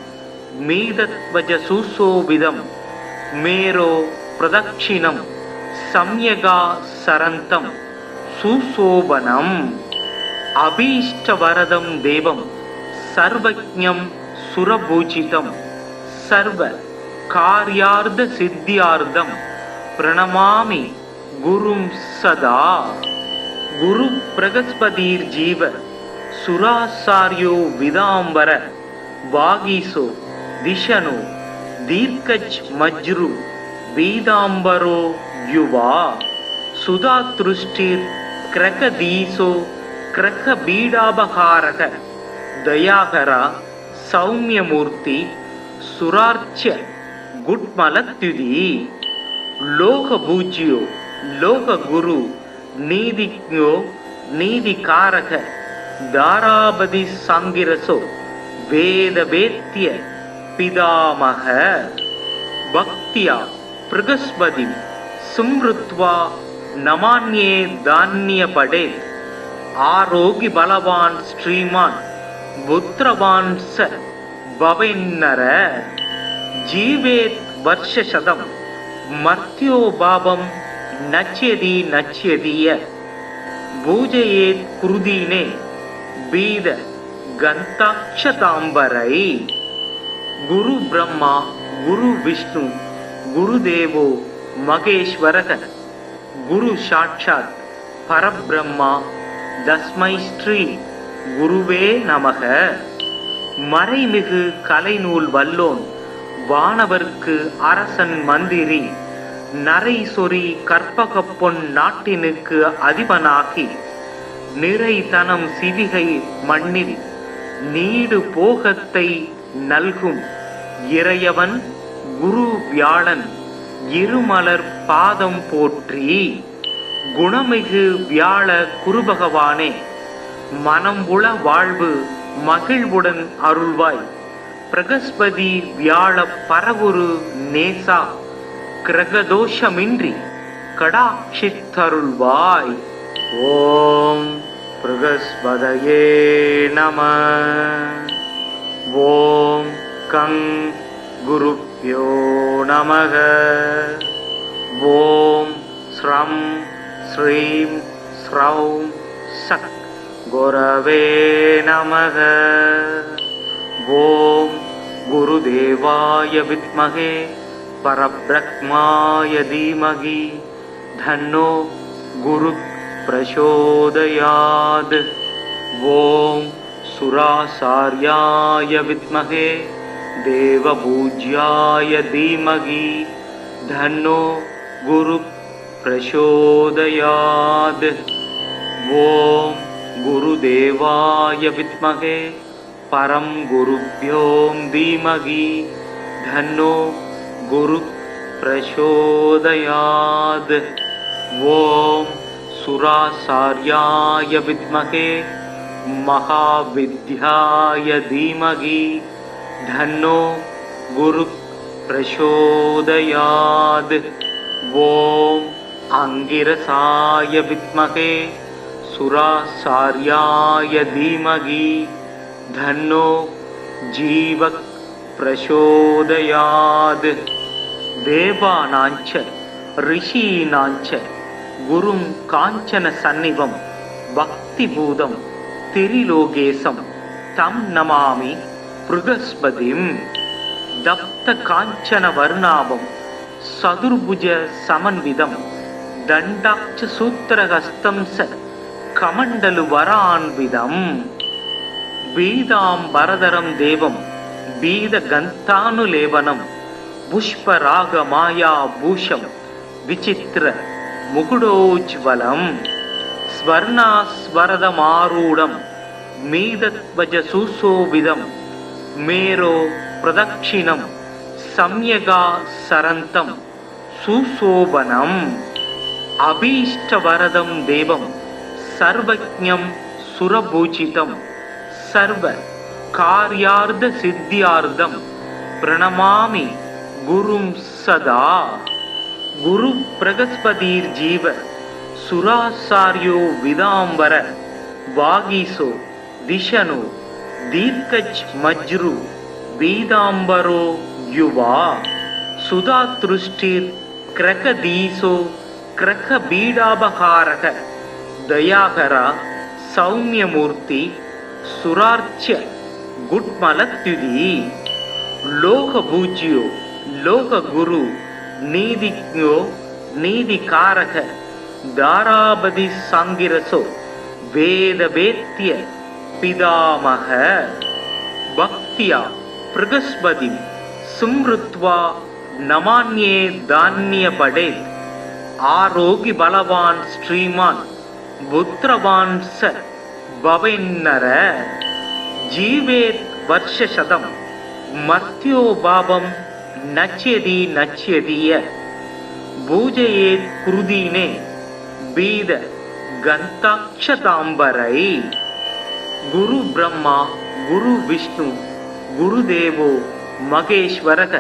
மீதத்வஜ சுசோபிதம் மேரோ பிரதக்ஷிணம் சம்யகா சரந்தம் சுசோபனம். அபீஷ்டவரதம் தேவம் சர்வஜ்ஞம் சுரபூஜிதம் சர்வ கார்யார்த்த சித்தியார்த்தம் பிரணமாமி குரும் சதா. குரு பிரகஸ்பதிர் ஜீவ சுராசார்யோ விதாம்பர வாகீசோ திஷனோ தீர்க்கஜ் மஜ்ரு பீதாம்பரோ யுவா சுதாத்ருஷ்டிர் கிரகதீசோ கிரக பீடாபகாரக தயாகரா சௌமியமூர்த்தி சுரார்ச்ச குட்மலத்யுதி. லோக பூஜ்யோ லோக குரு நீதிஜ்ஞோ நீதிகாரக தாராபதி சாங்கிரசோ வேத வேத்ய பிதாமக. பக்தியா பிரகஸ்பதி சும்ருத்வா நமான்யே தான்ய படே. ஆரோகி பலவான் ஸ்ரீமான் புத்திரவான் ச பவேன்னர. ஜீவேத் வர்ஷசதம் மர்த்தியோ பாபம் நச்யதி நச்யதிய பூஜையேத் குருதீனே பீத கந்தாக்ஷதாம்பரை. குரு பிரம்மா குரு விஷ்ணு குருதேவோ மகேஸ்வரக குரு சாட்சாத் பரபிரம்மா தஸ்மை ஸ்ரீ குருவே நமக. மறைமிகு கலைநூல் வல்லோன் வானவர்க்கு அரசன் மந்திரி நரைசொரி கற்பகப்பொன் நாட்டினுக்கு அதிபனாகி நிறைதனம் சிவிகை மண்ணில் நீடு போகத்தை நல்கும் இறையவன் குரு வியாழன் இருமலர் பாதம் போற்றி. குணமிகு வியாழ குருபகவானே, மனம்புல வாழ்வு மகிழ்வுடன் அருள்வாய். பிரகஸ்பதி வியாழ பரவுரு நேசா, கிரகதோஷமின்றி கடாட்சித்தருள்வாய். ஓம் பிரகஸ்பதயே நம. ஓம் கங் குருப்யோ நமக. ஓம் ஸ்ரம் ஸ்ரீம் ஸ்ரௌம் சக் குரவே நமக. ஓம் குருதேவாய வித்மகே பரப்ரக்மாய தீமகி தன்னோ குரு பிரசோதயாத். ஓம் சுராசார்யாய வித்மகே தேவபூஜ்யாய தீமகி தன்னோ குரு பிரசோதயாத். ஓம் குருதேவாய வித்மகே பரம் குருப்யோம் தீமகி தன்னோ குரு பிரசோதயாத். ஓம் சுராசார்யாய வித்மகே மகாவித்யாய தீமகி தன்னோ குரு பிரசோதயாத். ஓம் அங்கிரசாய வித்மகே சுராசார்யாய தீமகி தன்னோ ஜீவ பிரசோதயாத். தேவானாஞ்ச ரிஷீனாஞ்ச குரும் காஞ்சன சந்நிவம் பக்திபூதம் திரிலோகேசம் தம் நமாமி ப்ருகஸ்பதிம். தப்த காஞ்சன வர்ணாபம் சதுர்புஜ சமன்விதம் தண்டாட்ச சூத்திரஹஸ்தம் ச கமண்டலு வரான்விதம். பீதாம்பரதரம் தேவம் பீத கந்தானுலேவனம் புஷ்பராக மாயா பூஷம் விசித்திர முகுடோஜ்வலம். ஸ்வர்ணாஸ்வரதமாரூடம் மீதத்வஜ சுசோபிதம் மேரோ பிரதக்ஷிணம் சம்யகா சரந்தம் சுசோபனம். அபீஷ்டவரதம் தேவம் சர்வஜ்ஞம் சுரபூஜிதம் சர்வ கார்யார்த்த சித்தியார்த்தம் பிரணமாமி குரும் சதா. குரு பிரகஸ்பதிர் ஜீவ சுராசார்யோ விதாம்பர வாகீசோ திஷனோ தீர்க்கஜ் மஜ்ரு பீதாம்பரோ யுவா. சுதாத்ருஷ்டிர் கிரகதீசோ கிரக பீடாபகாரக தயாகரா சௌமியமூர்த்தி சுரார்ச்சிய குட்மலத்யுதி. லோகபூஜ்யோ லோககுரு நீதிஜ்ஞோ நீதிகாரக தாராபதி சாங்கிரசோ வேதவேத்ய பிதாமக. பக்தியா பிரகஸ்பதி சும்ருத்வா நமான்யே தான்ய படேத். ஆரோகி பலவான் ஸ்ரீமான் புத்திரவான் ச பவேன்னர. ஜீவேத் வர்ஷசதம் மர்த்யோ பாபம் நச்யதி நச்யதிய. பூஜயேத் குருதீனே பீத கந்தாட்சதாம்பரை. குரு பிரம்மா குரு விஷ்ணு குருதேவோ மகேஸ்வரக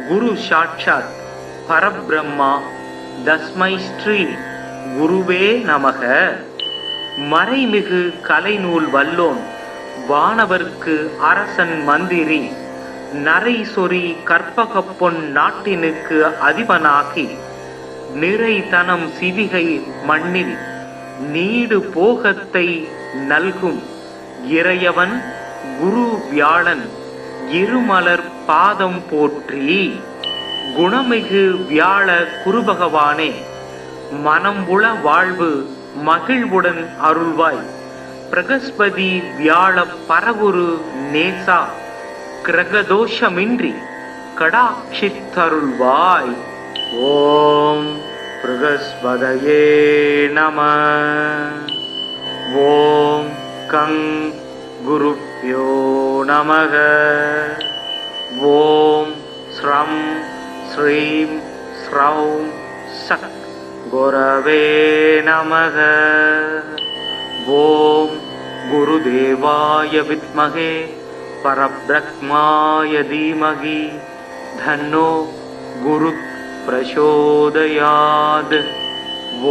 குரு சாட்சாத் பரபிரம்மா தஸ்மை ஸ்ரீ குருவே நமக. மறைமிகு கலைநூல் வல்லோன் வானவர்க்கு அரசன் மந்திரி நரைசொரி கற்பகப்பொன் நாட்டினுக்கு அதிபனாகி நிறைதனம் சிவிகை மண்ணில் நீடு போகத்தை நல்கும் இறையவன் குரு வியாழன் இருமலர் பாதம் போற்றி. குணமிகு வியாழ குருபகவானே, மனம்புல வாழ்வு மகிழ்வுடன் அருள்வாய். பிரகஸ்பதி வியாழ பரவுரு நேசா, கிரகதோஷமின்றி கடாட்சித்தருள்வாய். ॐ बृहस्पतये नमः। ॐ कं गुरुभ्यो नमः। ॐ श्रं श्रीं श्रौं सत् गुरवे नमः। ॐ गुरुदेवाय विद्महे परब्रह्माय धीमहि तन्नो गुरुः प्रचोदयात्।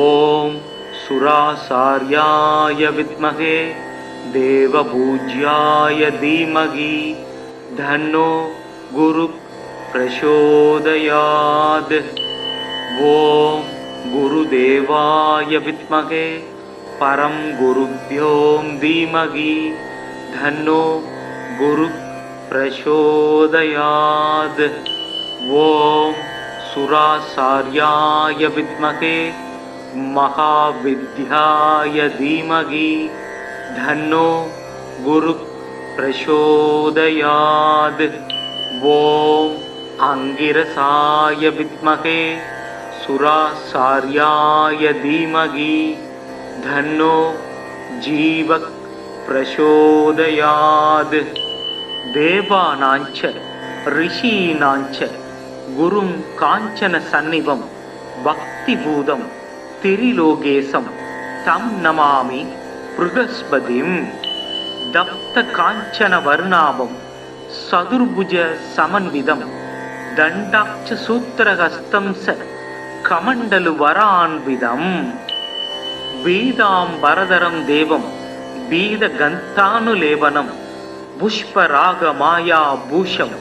ॐ सुराचार्याय विद्महे देवपूज्याय धीमहि तन्नो गुरुः प्रचोदयात्। ॐ गुरुदेवाय विद्महे परं गुरुभ्यो धीमहि तन्नो गुरुः प्रचोदयात्। ॐ सुराचार्याय विद्महे महाविद्याय धीमहि तन्नो गुरुः प्रचोदयात्। ॐ अंगिरसाय विद्महे सुराचार्याय धीमहि तन्नो जीवः प्रचोदयात्। देवानाञ्च ऋषीणाञ्च गुरुं काञ्चन सन्निभं भक्तिभूतं त्रिलोकेशं तं नमामि बृहस्पतिं। दप्त काञ्चन वर्णाभं चतुर्भुज समन्वितं दण्डाक्ष सूत्रहस्तं स कमण्डलु वरान्वितं। वेदाम्बरधरं देवं वेदगन्तानुलेपनं पुष्परागमायाभूषं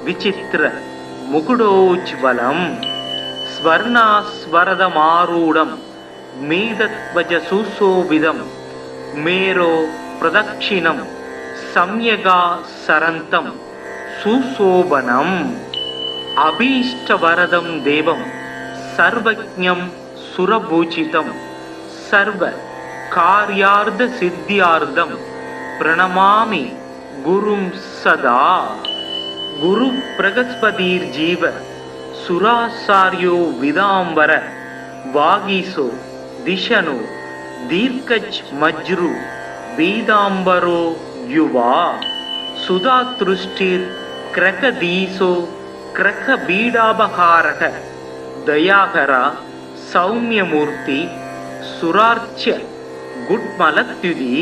विचित्र मुकुटोज्ज्वलं स्वर्णास्वरदमारूढं मेदध्वजसुशोभितं मेरो प्रदक्षिणं सम्यगा सरन्तं सुशोभनम्। अभीष्टवरदं देवं सर्वज्ञं सुरपूजितं सर्वकार्यार्थसिद्ध्यार्थं प्रणमामि गुरुं सदा। गुरु बृहस्पतिर्जीव सुराचार्यो विदाम्बर वागीशो दिशनो दीर्घज मज्रु वेदाम्बरो युवा सुधातृष्टिर् क्रकदीसो क्रकबीडापहारः दयाकरा सौम्यमूर्ति सुरार्च्य गुड्मलत्युदी।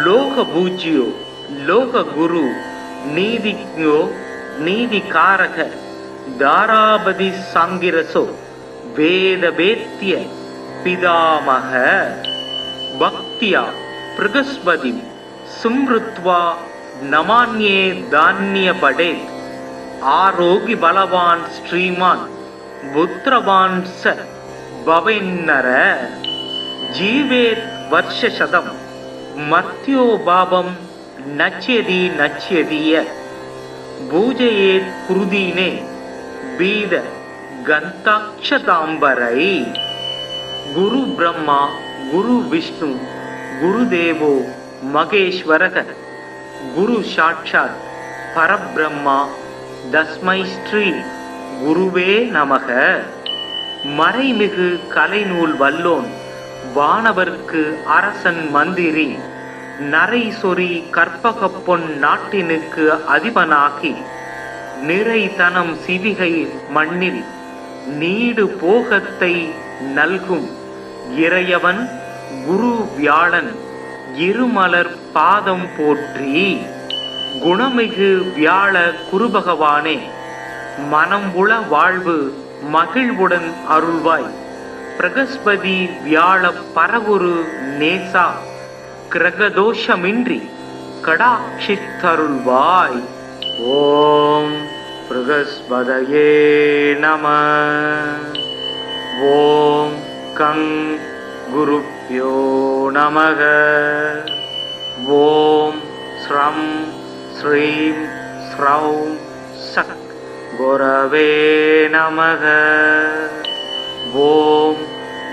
लोकपूज्यो लोकगुरु नीतिज्ञो नीतिकारक दारापति सांगिरसो वेदवेत्य पितामह। भक्त्या बृहस्पतिं स्मृत्वा नमान्ये धान्यपडे आरोग्य बलवान् श्रीमान् पुत्रवान् स भवेन्नर। जीवेत् वर्षशतं मर्त्यो भावं नच्यति नच्यति भूजयेत् कुरुदीने वेद गन्ताक्षताम्बरै। गुरु ब्रह्मा गुरु विष्णु गुरुदेवो महेश्वरः गुरु साक्षात् परब्रह्मा तस्मै श्री गुरुवे नमः। மறைமிகு கலைநூல் வல்லோன் வானவர்க்கு அரசன் மந்திரி நரை சொறி கற்பக பொன் நாட்டினுக்கு அதிபனாகி நிறைதனம் சிவிகை மண்ணில் நீடு போகத்தை நல்கும் இறையவன் குரு வியாழன் இருமலர் பாதம் போற்றி. குணமிகு வியாழ குருபகவானே மனம் உள வாழ்வு மகிழ்வுடன் அருள்வாய். பிரகஸ்பதி வியாழ பரவுரு நேசா கிரகதோஷமின்றி கடாட்சித்தருள்வாய். ஓம் பிரகஸ்பதயே நம. ஓம் கங் குருப்யோ நமக. ஓம் ஸ்ரம் ஸ்ரீம் ஸ்ரௌம் சக் குரவே நமக. ஓம்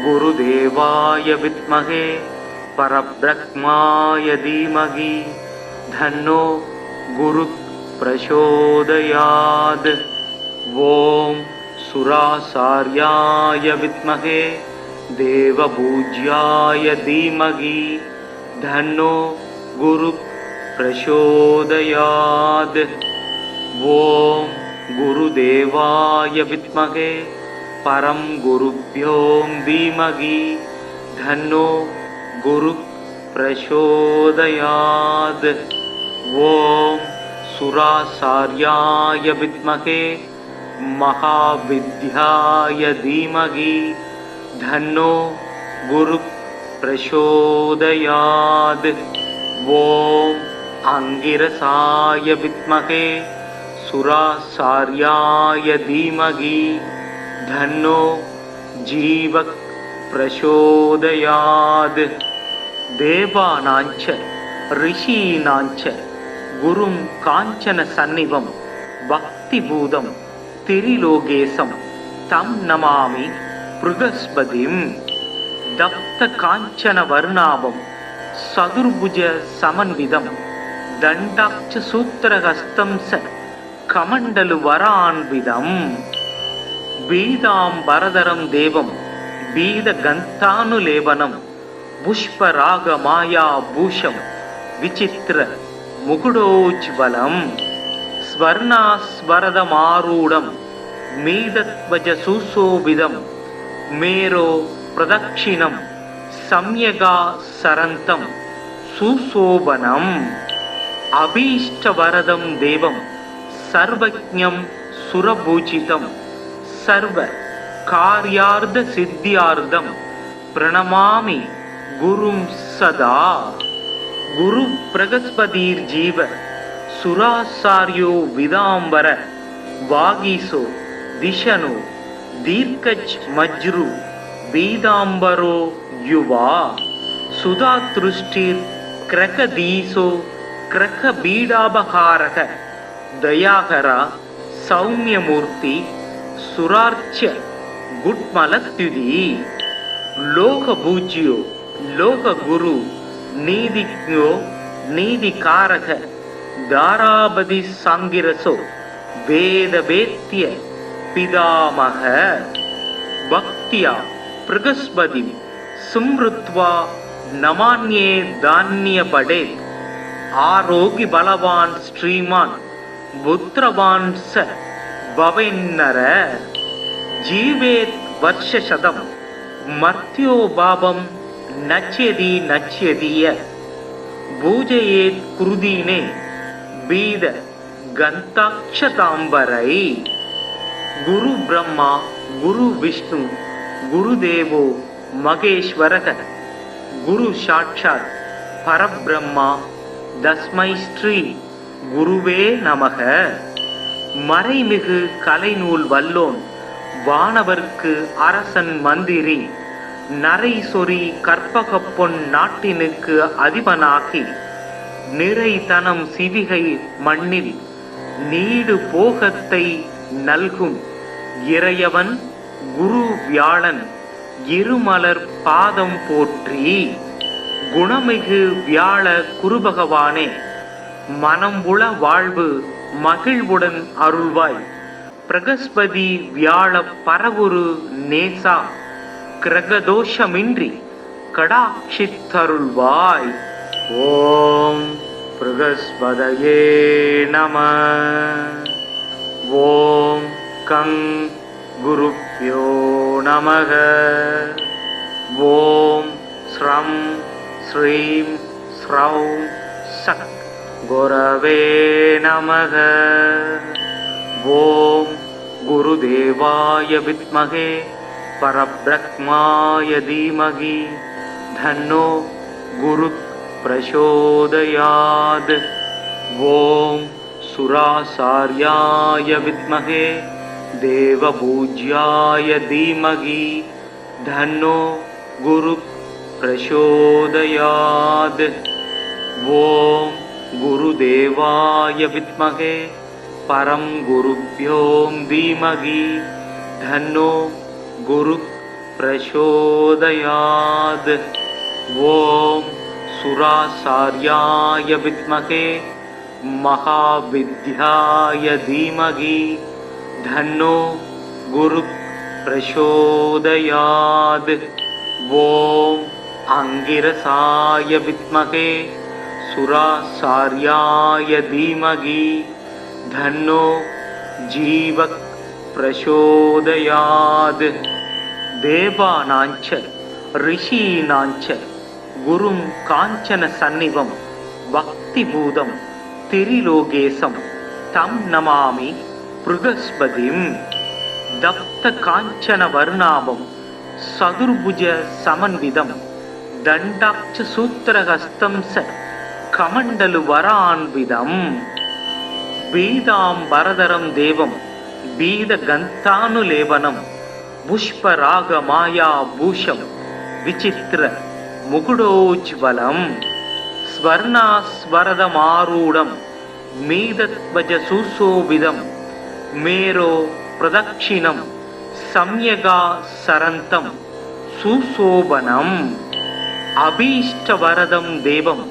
குருதேவாய வித்மகே பரப்ரஹ்மாய தீமகி தன்னோ குரு பிரசோதயாத். ஓம் सुरासार्याय विद्महे देवपूज्याय धीमहि धन्नो गुरुः प्रचोदयात्। ॐ गुरुदेवाय विद्महे परं गुरुभ्यो धीमहि धन्नो गुरुः प्रचोदयात्। ॐ सुरासार्याय विद्महे महाविद्याय धीमहि धन्नो गुरुः प्रचोदयात्। ॐ अंगिरसाय विद्महे सुरासार्याय धीमहि धन्नो जीवः प्रचोदयात्। देवानाञ्च ऋषीणाञ्च गुरुं काञ्चन सन्निभं भक्तिभूतं त्रिलोकेशं तं नमामि बृहस्पतिं। दप्त काञ्चन वर्णाभं सदुर्भुज समन्वितं दण्डाक्ष सूत्रहस्तं स कमण्डलु वरान्वितं। बीदाम्बरधरं देवं बीदगन्तानुलेपनं पुष्परागमायाभूषं विचित्र मुकुटोज्ज्वलं स्वर्णास्वरदमारूढं मेदध्वज सुशोभितं मेरो प्रदक्षिणं सम्यगा सरन्तं सुशोभनम्। अभीष्टवरदं देवं सर्वज्ञं सुरपूजितं सर्वकार्यार्थसिद्ध्यार्थं प्रणमामि गुरुं सदा। गुरु बृहस्पतिर्जीव सुरासार्यो विदाम्बर वागीसो दिशनो दीर्घज मज्रु बीदाम्बरो युवा सुधातृष्टिर् क्रकदीसो क्रकबीडाबहारः दयाहरा सौम्यमूर्ति सुरार्च्य गुट्मलत्युदी। लोकपूज्यो लोकगुरु नीतिज्ञो नीतिकारक दारापति सांगिरसो वेदवेत्य पितामह। भक्त्या बृहस्पतिं स्मृत्वा नमान्ये धान्यपडेत्। आरोग्य बलवान् श्रीमान् पुत्रवान् स भवेन्नर। जीवेत् वर्षशतं मर्त्यो भावं नच्यति नच्यतीय। पूजयेत् कुरुदीने बीद गन्ताक्षताम्बरै। गुरु ब्रह्मा गुरु विष्णु गुरुदेवो महेश्वरः गुरु साक्षात् परब्रह्मा तस्मै श्री गुरुवे நமக। மறைமிகு கலைநூல் வல்லோன் வானவர்க்கு அரசன் மந்திரி நரை சொறி கற்பக பொன் நாட்டினுக்கு அதிபனாகி நிறைதனம் சிவிகை மண்ணில் நீடு போகத்தை நல்கும் இறையவன் குரு வியாழன் இருமலர் பாதம் போற்றி। குணமிகு வியாழ குருபகவானே மனம் உள வாழ்வு மகிழ்வுடன் அருள்வாய்। பிரகஸ்பதி வியாழ பரகுரு நேசா கிரகதோஷமின்றி கடாட்சித்தருள்வாய்। ஓம் பிரகஸ்பதயே நம। ஓம் கங் குருப்யோ நமக। ஓம் ஸ்ரம் ஸ்ரீம் ஸ்ரௌம் சக் குரவே நமக। ஓம் குருதேவாய வித்மகே परब्रह्माय धीमहि धन्नो गुरुः प्रचोदयात्। ॐ सुरासार्याय विद्महे देवपूज्याय धीमहि धन्नो गुरुः प्रचोदयात्। ॐ गुरुदेवाय विद्महे परं गुरुभ्यो धीमहि धन्नो गुरु प्रचोदयात्। ॐ सुरासार्याय विद्महे महाविद्याय धीमहि धन्नो குரு பிரசோதயாத். ஓம் அங்கிரசாய வித்மகே சுராசார்யாய தீமகி தன்னோ ஜீவக் பிரசோதயாத். தேவானாஞ்ச ரிஷீனாஞ்ச குரும் காஞ்சன சந்நிவம் பக்திபூதம் திரிலோகேசம் தம் நமாமி ப்ருகஸ்பதிம். தப்த காஞ்சன வர்ணாபம் சதுர்புஜ சமன்விதம் தண்டாட்ச சூத்திரஹஸ்தம் ச கமண்டலு வரான்விதம். பீதாம்பரதரம் தேவம் பீத கந்தானுலேபனம் புஷ்பராக மாயா பூஷம் விசித்திர முகுடோஜ்வலம். ஸ்வர்ணாஸ்வரதமாரூடம் மீதத்வஜ சுசோபிதம் மேரோ பிரதக்ஷிணம் சம்யகா சரந்தம் சுசோபனம். அபீஷ்டவரதம் தேவம்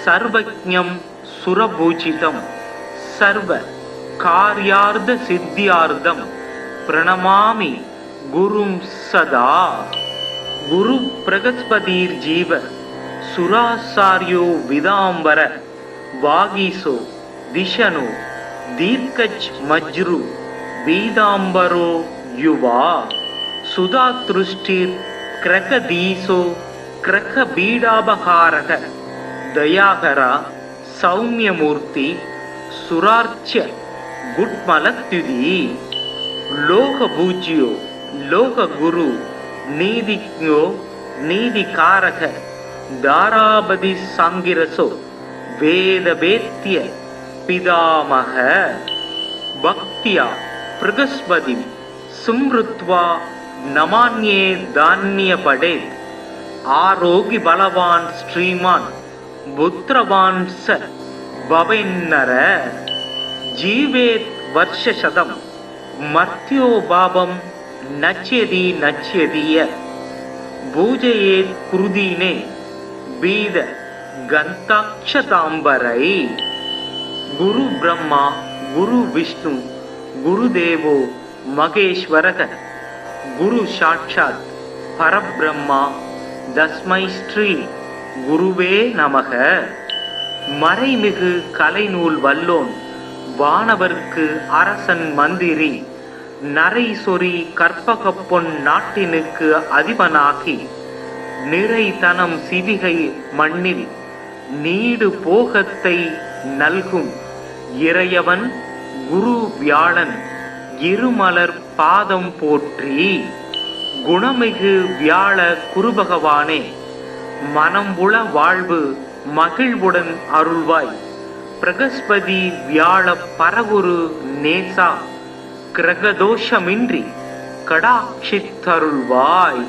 சர்வஜ்ஞம் சுரபூஜிதம் சர்வ கார்யார்த்த சித்தியார்த்தம் பிரணமாமி குரும் சதா. குரு பிரகஸ்பதிர் ஜீவ சுராசார்யோ விதாம்பர வாகீசோ திஷனு தீர்க்கஜ் மஜ்ரு பீதாம்பரோ யுவா. சுதாத்ருஷ்டிர் கிரகதீசோ கிரக பீடாபகாரக தயாகரா சௌமியமூர்த்தி சுரார்ச்சிய குட்மலத்யுதி. லோகபூஜ்யோ லோககுரு நீதிஜ்ஞோ நீதிகாரக தாராபதி சாங்கிரசோ வேதவேத்ய பிதாமக. பக்தியா பிரகஸ்பதி சும்ருத்வா நமான்யே தான்யபடே. ஆரோகி பலவான் ஸ்ரீமான் புத்திரவான் ச பவேன்னர. ஜீவேத் வர்ஷசதம் மர்த்யோ பாபம் நச்யதி நச்யதிய. பூஜயேத் குருதீனே பீத கந்தாட்சதாம்பரை. குரு பிரம்மா குரு விஷ்ணு குருதேவோ மகேஸ்வரக குரு சாட்சாத் பரபிரம்மா தஸ்மை ஸ்ரீ குருவே நமக. மறைமிகு கலைநூல் வல்லோன் வானவர்க்கு அரசன் மந்திரி நரை சொறி கற்பகப்பொன் நாட்டினுக்கு அதிபனாகி நிறைதனம் சிவிகை மண்ணில் நீடு போகத்தை நல்கும் இறையவன் குரு வியாழன் இருமலர் பாதம் போற்றி. குணமிகு வியாழ குருபகவானே மனம்புல வாழ்வு மகிழ்வுடன் அருள்வாய். பிரகஸ்பதி வியாழ பரகுரு நேசா கிரகதோஷமின்றி கடாட்சித்தருள்வாய்.